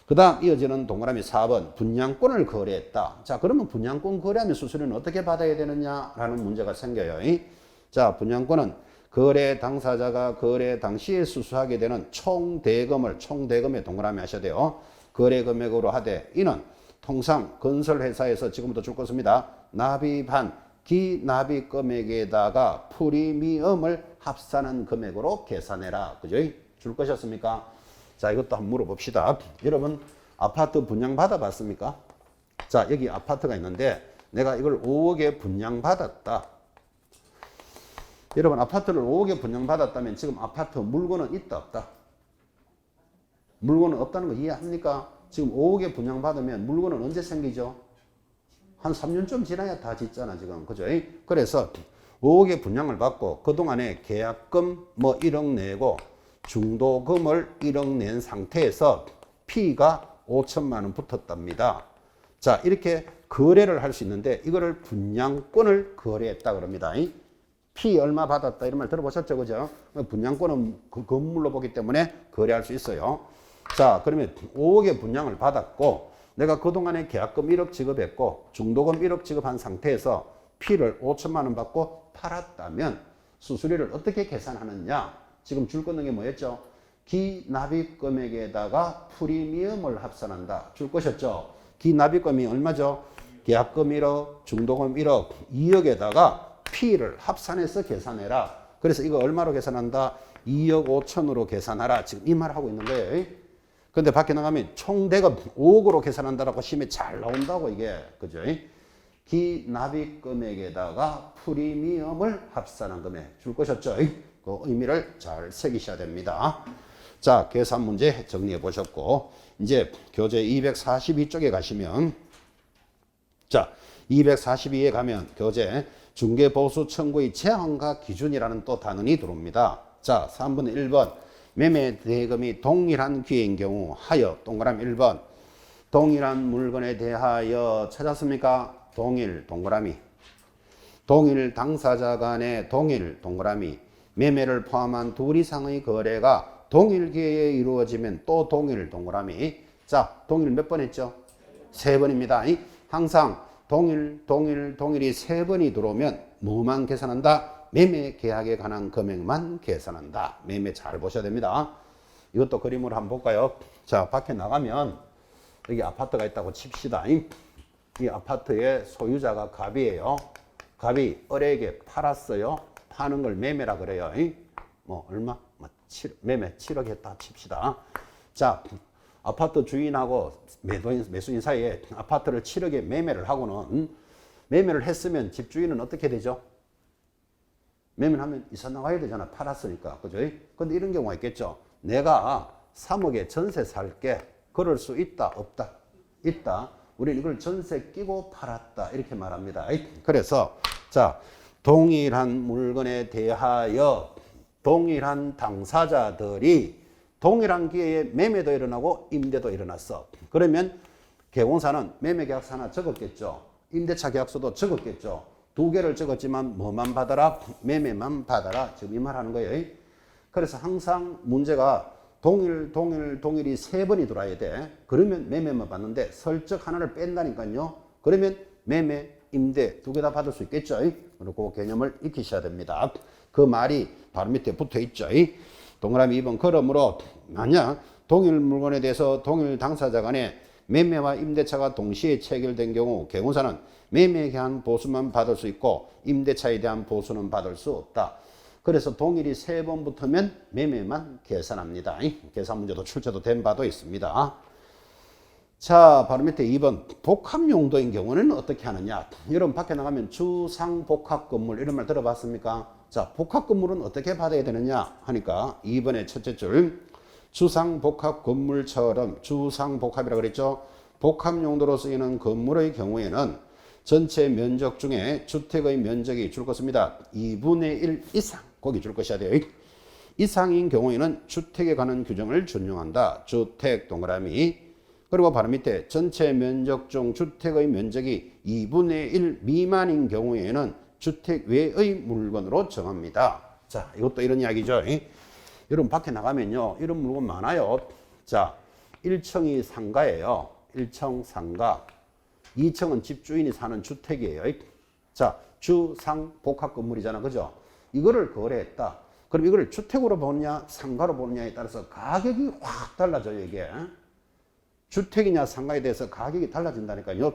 그 다음 이어지는 동그라미 4번 분양권을 거래했다. 자, 그러면 분양권 거래하면 수수료는 어떻게 받아야 되느냐라는 문제가 생겨요. 자, 분양권은 거래 당사자가 거래 당시에 수수하게 되는 총대금에 동그라미 하셔야 돼요. 거래 금액으로 하되 이는 통상 건설회사에서 지금부터 줄 것입니다. 납입한 기납입 금액에다가 프리미엄을 합산한 금액으로 계산해라. 그죠? 줄 것이었습니까? 자, 이것도 한번 물어봅시다. 여러분, 아파트 분양받아 봤습니까? 자, 여기 아파트가 있는데 내가 이걸 5억에 분양받았다. 여러분, 아파트를 5억에 분양받았다면 지금 아파트 물건은 있다, 없다? 물건은 없다는 거 이해합니까? 지금 5억에 분양받으면 물건은 언제 생기죠? 한 3년쯤 지나야 다 짓잖아, 지금. 그죠? 그래서 5억에 분양을 받고 그동안에 계약금 1억 내고 중도금을 1억 낸 상태에서 P가 5천만 원 붙었답니다. 자, 이렇게 거래를 할 수 있는데 이거를 분양권을 거래했다 그럽니다. P 얼마 받았다 이런 말 들어보셨죠? 그죠? 분양권은 그 건물로 보기 때문에 거래할 수 있어요. 자, 그러면 5억의 분양을 받았고 내가 그동안에 계약금 1억 지급했고 중도금 1억 지급한 상태에서 P를 5천만 원 받고 팔았다면 수수료를 어떻게 계산하느냐? 지금 줄 거는 게 뭐였죠? 기납입금액에다가 프리미엄을 합산한다. 줄 것이었죠. 기납입금이 얼마죠? 계약금 1억, 중도금 1억, 2억에다가 P를 합산해서 계산해라. 그래서 이거 얼마로 계산한다? 2억 5천으로 계산하라. 지금 이 말 하고 있는 거예요. 근데 밖에 나가면 총 대금 5억으로 계산한다라고 시험에 잘 나온다고 이게. 그죠? 기납입 금액에다가 프리미엄을 합산한 금액 줄 것이었죠. 그 의미를 잘 새기셔야 됩니다. 자, 계산 문제 정리해 보셨고, 이제 교재 242쪽에 가시면, 자, 242에 가면 교재 중개보수 청구의 제한과 기준이라는 또 단원이 들어옵니다. 자, 3번 1번 매매 대금이 동일한 기회인 경우 하여 동그라미 1번 동일한 물건에 대하여 찾았습니까? 동일 동그라미 동일 당사자 간의 동일 동그라미 매매를 포함한 둘 이상의 거래가 동일 기회에 이루어지면 또 동일 동그라미. 자, 동일 몇 번 했죠? 3번입니다. 항상 동일이 3번이 들어오면 뭐만 계산한다? 매매 계약에 관한 금액만 계산한다. 매매 잘 보셔야 됩니다. 이것도 그림으로 한번 볼까요? 자, 밖에 나가면 여기 아파트가 있다고 칩시다. 이 아파트의 소유자가 갑이에요. 갑이 을에게 팔았어요. 파는 걸 매매라 그래요. 뭐 얼마? 매매 7억 했다 칩시다. 자, 아파트 주인하고 매수인 사이에 아파트를 7억에 매매를 하고는 매매를 했으면 집주인은 어떻게 되죠? 매매를 하면 이사 나가야 되잖아. 팔았으니까. 그죠? 근데 이런 경우가 있겠죠. 내가 3억에 전세 살게. 그럴 수 있다, 없다? 있다. 우리는 이걸 전세 끼고 팔았다. 이렇게 말합니다. 그래서 자, 동일한 물건에 대하여 동일한 당사자들이 동일한 기회에 매매도 일어나고 임대도 일어났어. 그러면 개공사는 매매계약서 하나 적었겠죠. 임대차 계약서도 적었겠죠. 2개를 적었지만 뭐만 받아라? 매매만 받아라. 지금 이 말 하는 거예요. 그래서 항상 문제가 동일이 3번이 들어와야 돼. 그러면 매매만 받는데 설적 하나를 뺀다니까요. 그러면 매매, 임대 2개 다 받을 수 있겠죠. 그리고 그 개념을 익히셔야 됩니다. 그 말이 바로 밑에 붙어 있죠. 동그라미 2번 그러므로 만약 동일 물건에 대해서 동일 당사자 간에 매매와 임대차가 동시에 체결된 경우 개공사는 매매에 대한 보수만 받을 수 있고 임대차에 대한 보수는 받을 수 없다. 그래서 동일이 3번 붙으면 매매만 계산합니다. 계산 문제도 출제도 된 바도 있습니다. 자, 바로 밑에 2번 복합 용도인 경우는 어떻게 하느냐. 여러분 밖에 나가면 주상 복합 건물 이런 말 들어봤습니까? 자, 복합 건물은 어떻게 받아야 되느냐 하니까 2번의 첫째 줄 주상 복합 건물처럼 주상 복합이라고 그랬죠. 복합 용도로 쓰이는 건물의 경우에는 전체 면적 중에 주택의 면적이 줄 것입니다. 2분의 1 이상 거기 줄 것이야 돼요. 이상인 경우에는 주택에 관한 규정을 준용한다. 주택 동그라미. 그리고 바로 밑에 전체 면적 중 주택의 면적이 2분의 1 미만인 경우에는 주택 외의 물건으로 정합니다. 자, 이것도 이런 이야기죠. 여러분 밖에 나가면요. 이런 물건 많아요. 자, 1층이 상가예요. 1층 상가. 2층은 집주인이 사는 주택이에요. 자, 주상 복합 건물이잖아. 그죠? 이거를 거래했다. 그럼 이걸 주택으로 보느냐 상가로 보느냐에 따라서 가격이 확 달라져요. 이게. 주택이냐 상가에 대해서 가격이 달라진다니까요.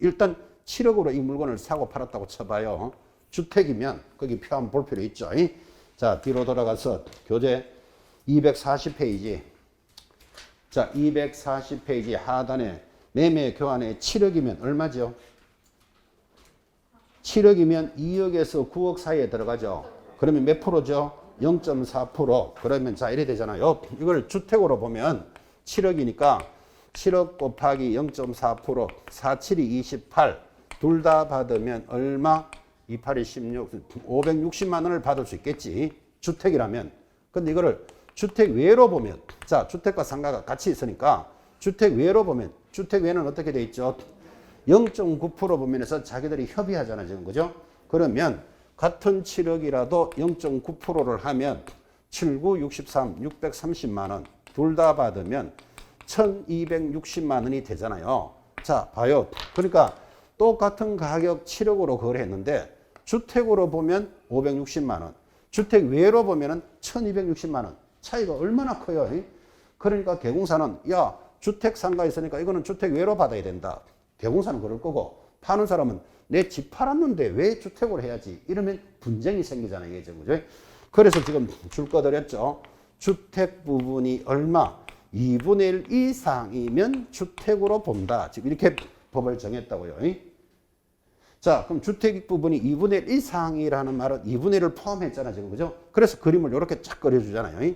일단 7억으로 이 물건을 사고 팔았다고 쳐봐요. 주택이면 거기 표 한번 볼 필요 있죠. 자, 뒤로 돌아가서 교재 240페이지. 자, 240페이지 하단에 매매 교환에 7억이면 얼마죠? 7억이면 2억에서 9억 사이에 들어가죠. 그러면 몇 프로죠? 0.4%. 그러면 자, 이래 되잖아요. 이걸 주택으로 보면 7억이니까 7억 곱하기 0.4%, 47이 28. 둘 다 받으면 얼마? 28이 16, 560만 원을 받을 수 있겠지. 주택이라면. 근데 이거를 주택 외로 보면, 자, 주택과 상가가 같이 있으니까 주택 외로 보면, 주택 외는 어떻게 돼 있죠? 0.9% 보면서 자기들이 협의하잖아, 지금. 그죠? 그러면 같은 7억이라도 0.9%를 하면 7, 9, 63, 630만 원. 둘 다 받으면 1260만 원이 되잖아요. 자, 봐요. 그러니까 똑같은 가격 7억으로 거래했는데 주택으로 보면 560만 원, 주택 외로 보면 1260만 원. 차이가 얼마나 커요. 그러니까 개공사는 야 주택 상가 있으니까 이거는 주택 외로 받아야 된다. 개공사는 그럴 거고 파는 사람은 내 집 팔았는데 왜 주택으로 해야지 이러면 분쟁이 생기잖아요. 이게 그죠? 그래서 지금 줄 거 드렸죠. 주택 부분이 얼마 2분의 1 이상이면 주택으로 본다. 지금 이렇게 법을 정했다고요. 자, 그럼 주택 부분이 2분의 1 이상이라는 말은 2분의 1을 포함했잖아, 지금. 그죠? 그래서 그림을 이렇게 쫙 그려주잖아요.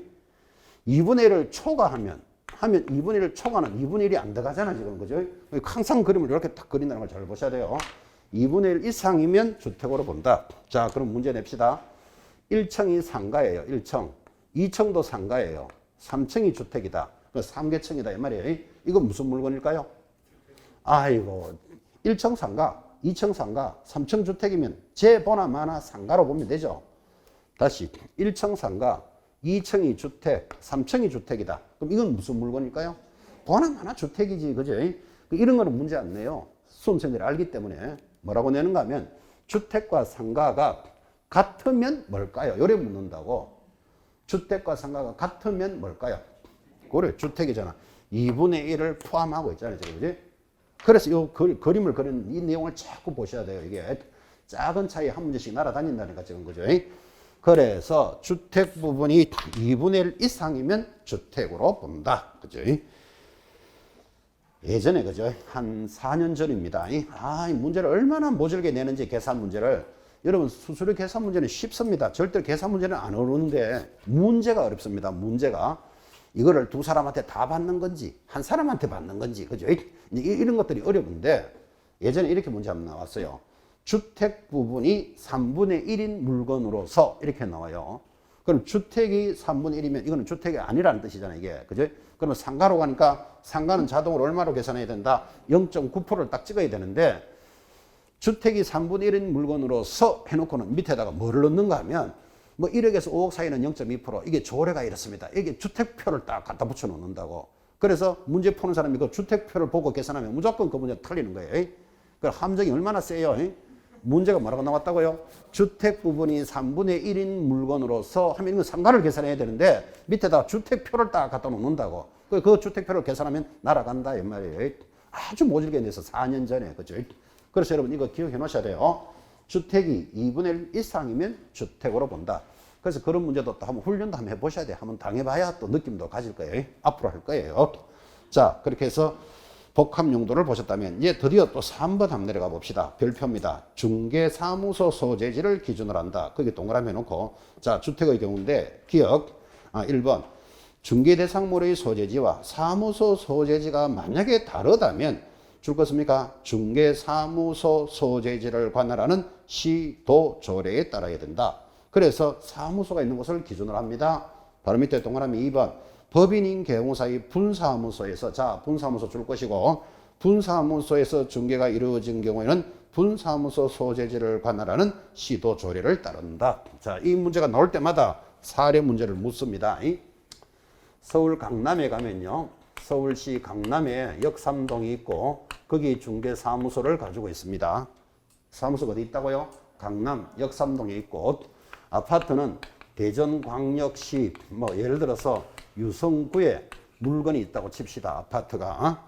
2분의 1을 초과하면 2분의 1을 초과는 2분의 1이 안 들어가잖아, 지금. 그죠? 항상 그림을 이렇게 딱 그린다는 걸 잘 보셔야 돼요. 2분의 1 이상이면 주택으로 본다. 자, 그럼 문제 냅시다. 1층이 상가예요, 1층. 2층도 상가예요. 3층이 주택이다. 3계층이다, 이 말이에요. 이건 무슨 물건일까요? 아이고, 1층 상가, 2층 상가, 3층 주택이면 제 보나 마나 상가로 보면 되죠. 다시 1층 상가, 2층이 주택, 3층이 주택이다. 그럼 이건 무슨 물건일까요? 보나 마나 주택이지, 그죠? 이런 거는 문제 안 내요. 수험생들이 알기 때문에 뭐라고 내는가 하면 주택과 상가가 같으면 뭘까요? 요래 묻는다고. 주택과 상가가 같으면 뭘까요? 그래, 주택이잖아. 2분의 1을 포함하고 있잖아요, 그지? 그래서 이 그림을 그리는 이 내용을 자꾸 보셔야 돼요. 이게 작은 차이 한 문제씩 날아다닌다니까, 지금, 그죠? 그래서 주택 부분이 2분의 1 이상이면 주택으로 본다. 그죠? 예전에, 그죠? 한 4년 전입니다. 이 문제를 얼마나 모질게 내는지, 계산 문제를. 여러분, 수수료 계산 문제는 쉽습니다. 절대 계산 문제는 안 어려운데, 문제가 어렵습니다. 문제가. 이거를 두 사람한테 다 받는 건지, 한 사람한테 받는 건지, 그죠? 이런 것들이 어려운데, 예전에 이렇게 문제 한번 나왔어요. 주택 부분이 3분의 1인 물건으로서 이렇게 나와요. 그럼 주택이 3분의 1이면 이거는 주택이 아니라는 뜻이잖아요, 이게. 그죠? 그러면 상가로 가니까 상가는 자동으로 얼마로 계산해야 된다? 0.9%를 딱 찍어야 되는데, 주택이 3분의 1인 물건으로서 해놓고는 밑에다가 뭐를 넣는가 하면, 뭐 1억에서 5억 사이는 0.2%, 이게 조례가 이렇습니다. 이게 주택표를 딱 갖다 붙여 놓는다고. 그래서 문제 푸는 사람이 그 주택표를 보고 계산하면 무조건 그 문제 틀리는 거예요. 그 함정이 얼마나 세요? 문제가 뭐라고 나왔다고요? 주택 부분이 3분의 1인 물건으로서 하면 이건 상가를 계산해야 되는데 밑에다 주택표를 딱 갖다 놓는다고. 그 주택표를 계산하면 날아간다 이 말이에요. 아주 모질게 내서 4년 전에. 그죠? 그래서 여러분 이거 기억해 놓으셔야 돼요. 주택이 2분의 1 이상이면 주택으로 본다. 그래서 그런 문제도 또 한번 훈련도 한번 해보셔야 돼요. 한번 당해봐야 또 느낌도 가질 거예요. 앞으로 할 거예요. 자, 그렇게 해서 복합 용도를 보셨다면 이제 드디어 또 3번 한번 내려가 봅시다. 별표입니다. 중개사무소 소재지를 기준으로 한다. 거기 동그라미 해놓고 자, 주택의 경우인데 기억 1번 중개대상물의 소재지와 사무소 소재지가 만약에 다르다면 줄 것입니까? 중개사무소 소재지를 관할하는 시도 조례에 따라야 된다. 그래서 사무소가 있는 곳을 기준으로 합니다. 바로 밑에 동그라미 2번 법인인 개공사의 분사무소에서 자 분사무소 줄 것이고 분사무소에서 중개가 이루어진 경우에는 분사무소 소재지를 관할하는 시도 조례를 따른다. 자, 이 문제가 나올 때마다 사례 문제를 묻습니다. 서울 강남에 가면요. 서울시 강남에 역삼동이 있고 거기 중개사무소를 가지고 있습니다. 사무소가 어디 있다고요? 강남 역삼동에 있고 아파트는 대전광역시 뭐 예를 들어서 유성구에 물건이 있다고 칩시다. 아파트가.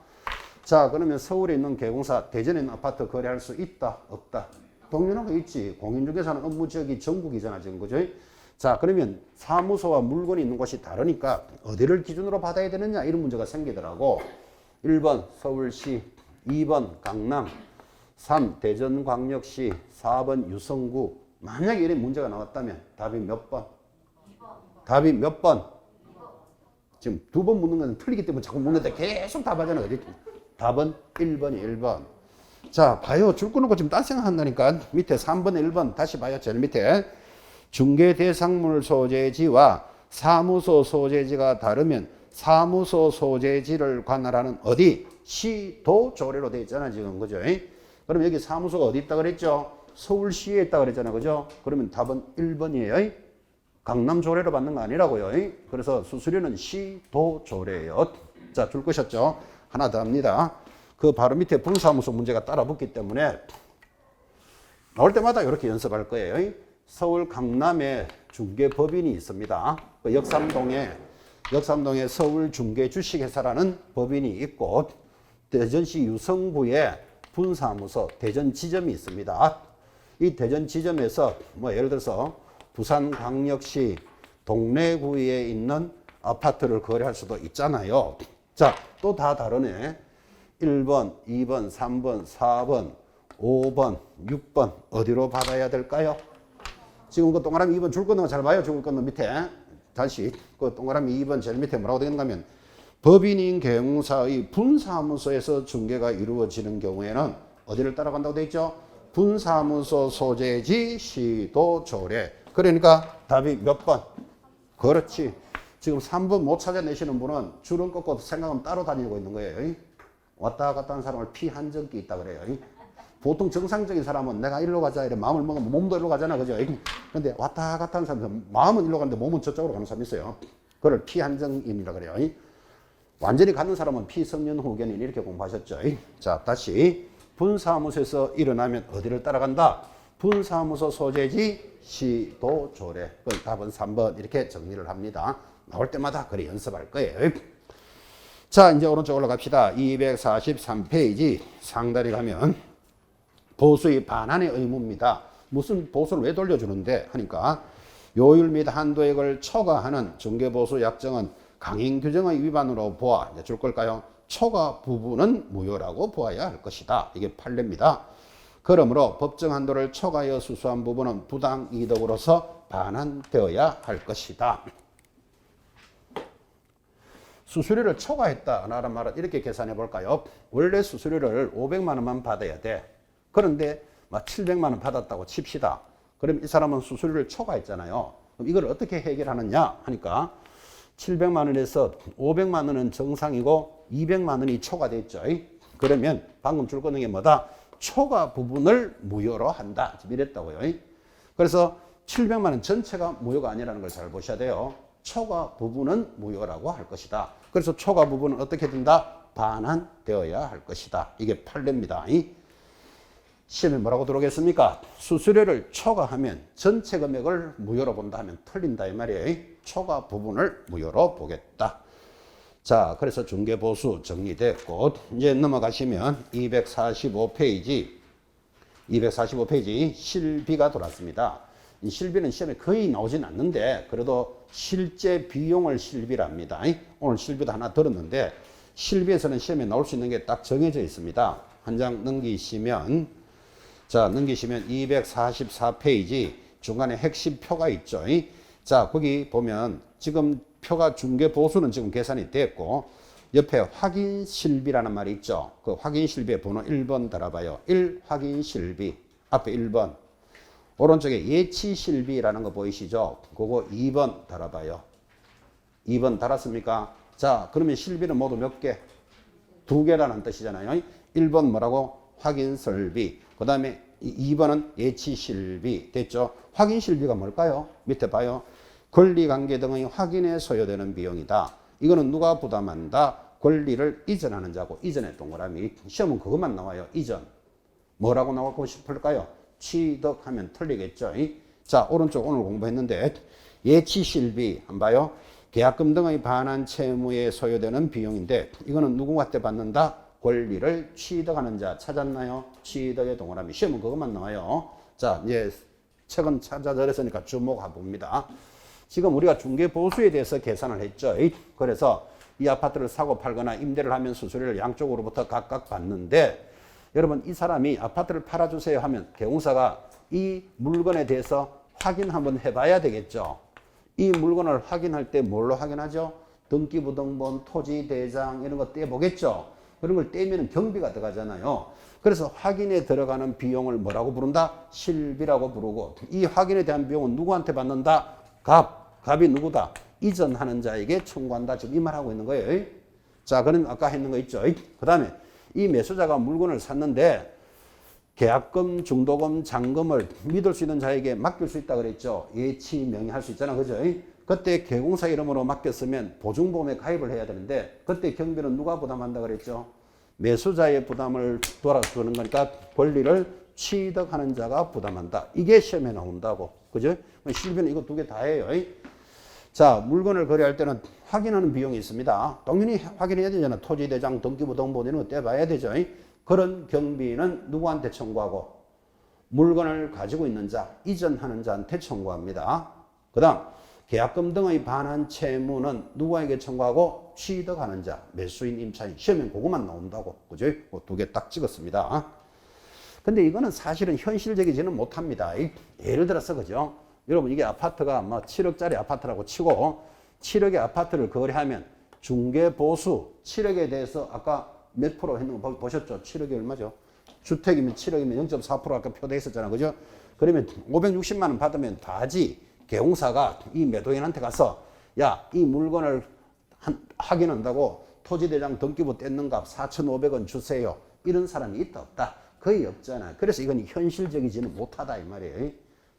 자, 그러면 서울에 있는 개공사 대전에 있는 아파트 거래할 수 있다? 없다? 당연한 거 있지. 공인중개사는 업무 지역이 전국이잖아 지금. 그죠? 자, 그러면 사무소와 물건이 있는 곳이 다르니까 어디를 기준으로 받아야 되느냐 이런 문제가 생기더라고. 1번 서울시, 2번 강남, 3 대전광역시, 4번 유성구. 만약에 이런 문제가 나왔다면 답이 몇 번? 2번. 답이 몇 번? 2번. 지금 두 번 묻는 건 틀리기 때문에 자꾸 묻는데 계속 답하잖아. 답은 1번이 1번. 자, 봐요. 줄 끊고 지금 딴 생각 한다니까. 밑에 3번에 1번 다시 봐요. 제일 밑에. 중개대상물 소재지와 사무소 소재지가 다르면 사무소 소재지를 관할하는 어디? 시도 조례로 되어 있잖아 지금. 그죠? 그럼 여기 사무소가 어디 있다 그랬죠? 서울시에 있다 그랬잖아. 그죠? 그러면 답은 1번이에요. 강남 조례로 받는 거 아니라고요. 그래서 수수료는 시도 조례예요. 자, 줄 것이었죠? 하나 더 합니다. 그 바로 밑에 분사무소 문제가 따라 붙기 때문에 나올 때마다 이렇게 연습할 거예요. 서울 강남에 중개법인이 있습니다. 그 역삼동에 역삼동에 서울중개주식회사라는 법인이 있고 대전시 유성구에 분사무소 대전지점이 있습니다. 이 대전지점에서 뭐 예를 들어서 부산광역시 동래구에 있는 아파트를 거래할 수도 있잖아요. 자, 또 다 다르네. 1번, 2번, 3번, 4번, 5번, 6번 어디로 받아야 될까요? 지금 그 동그라미 2번 줄 건너 잘 봐요. 줄 건너 밑에. 다시 그 동그라미 2번 제일 밑에 뭐라고 되는가 하면 법인인 경영사의 분사무소에서 중개가 이루어지는 경우에는 어디를 따라간다고 되어 있죠? 분사무소 소재지 시도 조례. 그러니까 답이 몇 번? 그렇지. 지금 3번 못 찾아내시는 분은 줄은 꺾고 생각은 따로 다니고 있는 거예요. 왔다 갔다 하는 사람을 피한적이 있다 그래요. 보통 정상적인 사람은 내가 일로 가자 이래 마음을 먹으면 몸도 일로 가잖아. 그죠? 근데 왔다 갔다 하는 사람은 마음은 일로 가는데 몸은 저쪽으로 가는 사람이 있어요. 그걸 피한정인이라 그래요. 완전히 갖는 사람은 피성년후견인 이렇게 공부하셨죠. 자, 다시 분사무소에서 일어나면 어디를 따라간다? 분사무소 소재지 시도 조례. 답은 3번 이렇게 정리를 합니다. 나올 때마다 그래 연습할 거예요. 자, 이제 오른쪽 올라갑시다. 243페이지 상단에 가면 보수의 반환의 의무입니다. 무슨 보수를 왜 돌려주는데 하니까 요율 및 한도액을 초과하는 중개보수 약정은 강행 규정의 위반으로 보아 줄 걸까요? 초과 부분은 무효라고 보아야 할 것이다. 이게 판례입니다. 그러므로 법정 한도를 초과하여 수수한 부분은 부당 이득으로서 반환되어야 할 것이다. 수수료를 초과했다라는 말은 이렇게 계산해 볼까요? 원래 수수료를 500만 원만 받아야 돼. 그런데 막 700만 원 받았다고 칩시다. 그럼 이 사람은 수수료를 초과했잖아요. 그럼 이걸 어떻게 해결하느냐 하니까 700만 원에서 500만 원은 정상이고 200만 원이 초과됐죠. 그러면 방금 줄 거는 게 뭐다? 초과 부분을 무효로 한다. 이랬다고요. 그래서 700만 원 전체가 무효가 아니라는 걸 잘 보셔야 돼요. 초과 부분은 무효라고 할 것이다. 그래서 초과 부분은 어떻게 된다? 반환되어야 할 것이다. 이게 판례입니다. 시험에 뭐라고 들어오겠습니까? 수수료를 초과하면 전체 금액을 무효로 본다 하면 틀린다 이 말이에요. 초과 부분을 무효로 보겠다. 자, 그래서 중개보수 정리됐고 이제 넘어가시면 245페이지 실비가 돌았습니다. 이 실비는 시험에 거의 나오진 않는데 그래도 실제 비용을 실비랍니다. 오늘 실비도 하나 들었는데 실비에서는 시험에 나올 수 있는 게 딱 정해져 있습니다. 한 장 넘기시면 244페이지 중간에 핵심 표가 있죠. 자, 거기 보면 지금 표가 중개보수는 지금 계산이 됐고 옆에 확인실비라는 말이 있죠. 그 확인실비의 번호 1번 달아봐요. 1 확인실비 앞에 1번. 오른쪽에 예치실비라는 거 보이시죠? 그거 2번 달아봐요. 2번 달았습니까? 자, 그러면 실비는 모두 몇 개? 2개라는 뜻이잖아요. 1번 뭐라고? 확인설비. 그 다음에 2번은 예치실비. 됐죠? 확인실비가 뭘까요? 밑에 봐요. 권리관계 등의 확인에 소요되는 비용이다. 이거는 누가 부담한다? 권리를 이전하는 자고 이전의 동그라미. 시험은 그것만 나와요. 이전. 뭐라고 나오고 싶을까요? 취득하면 틀리겠죠. 자, 오른쪽 오늘 공부했는데 예치실비 한번 봐요. 계약금 등의 반환 채무에 소요되는 비용인데 이거는 누구한테 받는다? 권리를 취득하는 자 찾았나요? 취득의 동그라미. 시험은 그것만 나와요. 자, 이제 책은 찾아드렸으니까 주목해 봅니다. 지금 우리가 중개보수에 대해서 계산을 했죠. 그래서 이 아파트를 사고 팔거나 임대를 하면 수수료를 양쪽으로부터 각각 받는데 여러분 이 사람이 아파트를 팔아주세요 하면 개공사가 이 물건에 대해서 확인 한번 해봐야 되겠죠. 이 물건을 확인할 때 뭘로 확인하죠? 등기부등본, 토지대장 이런 거 떼보겠죠. 그런 걸 떼면 경비가 들어가잖아요. 그래서 확인에 들어가는 비용을 뭐라고 부른다? 실비라고 부르고 이 확인에 대한 비용은 누구한테 받는다? 갑이 누구다? 이전하는 자에게 청구한다. 지금 이 말하고 있는 거예요. 자, 그럼 아까 했는 거 있죠. 그 다음에 이 매수자가 물건을 샀는데 계약금, 중도금, 잔금을 믿을 수 있는 자에게 맡길 수 있다 그랬죠. 예치 명의할 수 있잖아. 그죠? 그때 개공사 이름으로 맡겼으면 보증보험에 가입을 해야 되는데 그때 경비는 누가 부담한다 그랬죠? 매수자의 부담을 돌아주는 거니까 권리를 취득하는 자가 부담한다. 이게 시험에 나온다고. 그죠? 실비는 이거 2개 다 해요. 자, 물건을 거래할 때는 확인하는 비용이 있습니다. 당연히 확인해야 되잖아. 토지대장, 등기부 등본 이런 거 떼봐야 되죠. 그런 경비는 누구한테 청구하고? 물건을 가지고 있는 자, 이전하는 자한테 청구합니다. 그 다음 계약금 등의 반환 채무는 누구에게 청구하고? 취득하는 자, 매수인, 임차인. 시험엔 그것만 나온다고. 그죠? 두 개 딱 찍었습니다. 근데 이거는 사실은 현실적이지는 못합니다. 예를 들어서 그죠? 여러분 이게 아파트가 뭐 7억짜리 아파트라고 치고 7억의 아파트를 거래하면 중개보수 7억에 대해서 아까 몇 프로 했는 거 보셨죠? 7억이 얼마죠? 주택이면 7억이면 0.4% 아까 표되어 있었잖아. 그죠? 그러면 560만 원 받으면 다지 개공사가 이 매도인한테 가서 야, 이 물건을 확인한다고 토지대장 등기부 떼는 값 4,500원 주세요. 이런 사람이 있다 없다? 거의 없잖아. 그래서 이건 현실적이지는 못하다 이 말이에요.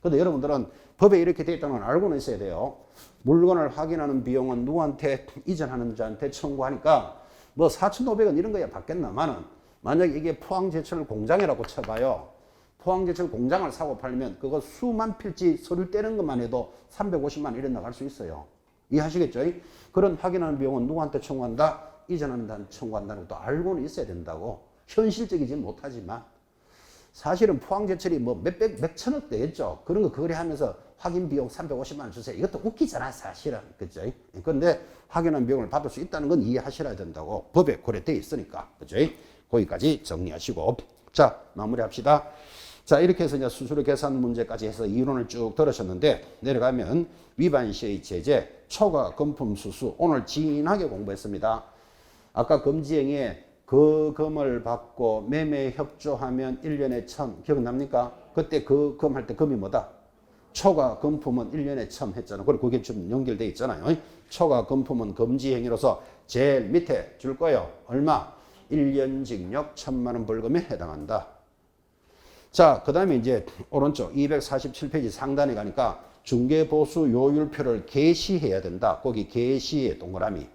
근데 여러분들은 법에 이렇게 되어 있다는 걸 알고는 있어야 돼요. 물건을 확인하는 비용은 누구한테 이전하는 자한테 청구하니까 뭐 4,500원 이런 거야 받겠나마는 만약에 이게 포항제철 공장이라고 쳐봐요. 포항제철 공장을 사고 팔면 그거 수만 필지 서류 떼는 것만 해도 350만 원 이런 나갈 수 있어요. 이해하시겠죠? 그런 확인하는 비용은 누구한테 청구한다? 이전하는 자한테 청구한다는 것도 알고는 있어야 된다고. 현실적이지는 못하지만 사실은 포항제철이 뭐 몇천억 되겠죠. 그런 거 거래하면서 확인 비용 350만 원 주세요. 이것도 웃기잖아 사실은. 그죠? 그런데 확인한 비용을 받을 수 있다는 건 이해하셔야 된다고. 법에 고려되어 있으니까. 그죠? 거기까지 정리하시고. 자, 마무리합시다. 자, 이렇게 해서 이제 수수료 계산 문제까지 해서 이론을 쭉 들으셨는데 내려가면 위반 시의 제재, 초과 금품 수수. 오늘 진하게 공부했습니다. 아까 금지행위에 그 금을 받고 매매 협조하면 1년에 1,000 기억납니까? 그때 그 금 할 때 금이 뭐다? 초과 금품은 1년에 1,000 했잖아. 그리고 그게 좀 연결돼 있잖아요. 초과 금품은 금지 행위로서 제일 밑에 줄 거예요. 얼마? 1년 징역 1,000만 원 벌금에 해당한다. 자, 그 다음에 이제 오른쪽 247페이지 상단에 가니까 중개보수 요율표를 게시해야 된다. 거기 게시에 동그라미.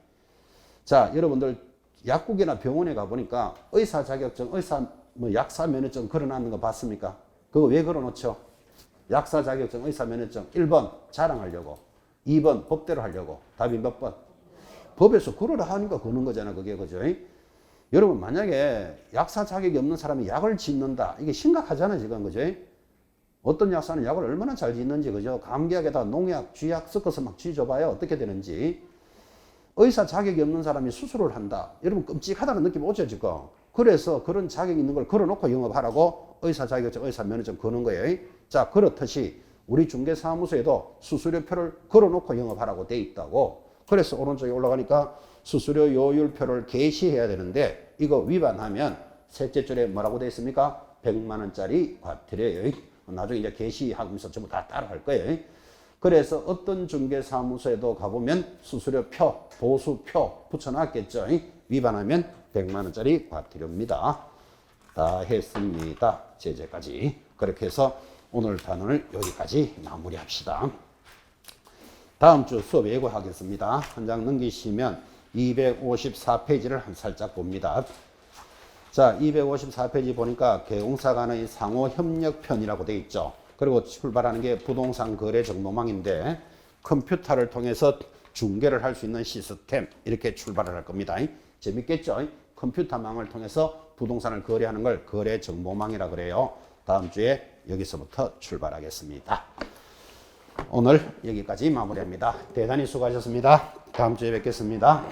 자, 여러분들 약국이나 병원에 가보니까 의사 자격증, 약사 면허증 걸어놨는 거 봤습니까? 그거 왜 걸어놓죠? 약사 자격증, 의사 면허증 1번 자랑하려고, 2번 법대로 하려고. 답이 몇 번? 법에서 걸으라 하니까 거는 거잖아. 그게 그죠? 여러분 만약에 약사 자격이 없는 사람이 약을 짓는다. 이게 심각하잖아 지금. 그죠? 어떤 약사는 약을 얼마나 잘 짓는지. 그죠? 감기약에다 농약, 쥐약 섞어서 막 쥐줘봐요. 어떻게 되는지. 의사 자격이 없는 사람이 수술을 한다. 여러분 끔찍하다는 느낌 오죠 지금. 그래서 그런 자격이 있는 걸 걸어놓고 영업하라고 의사 자격증, 의사 면허증 거는 거예요. 자, 그렇듯이 우리 중개사무소에도 수수료표를 걸어놓고 영업하라고 돼 있다고. 그래서 오른쪽에 올라가니까 수수료 요율표를 게시해야 되는데 이거 위반하면 셋째 줄에 뭐라고 돼 있습니까? 100만 원짜리 과태료예요. 나중에 이제 게시하면서 전부 다 따라갈 거예요. 그래서 어떤 중개사무소에도 가보면 수수료표, 보수표 붙여놨겠죠. 위반하면 100만 원짜리 과태료입니다. 다 했습니다. 제재까지. 그렇게 해서 오늘 단원을 여기까지 마무리합시다. 다음 주 수업 예고하겠습니다. 한 장 넘기시면 254페이지를 살짝 봅니다. 자, 254페이지 보니까 개공사 간의 상호협력편이라고 되어 있죠. 그리고 출발하는 게 부동산 거래 정보망인데 컴퓨터를 통해서 중개를 할 수 있는 시스템 이렇게 출발을 할 겁니다. 재밌겠죠? 컴퓨터망을 통해서 부동산을 거래하는 걸 거래 정보망이라 그래요. 다음 주에 여기서부터 출발하겠습니다. 오늘 여기까지 마무리합니다. 대단히 수고하셨습니다. 다음 주에 뵙겠습니다.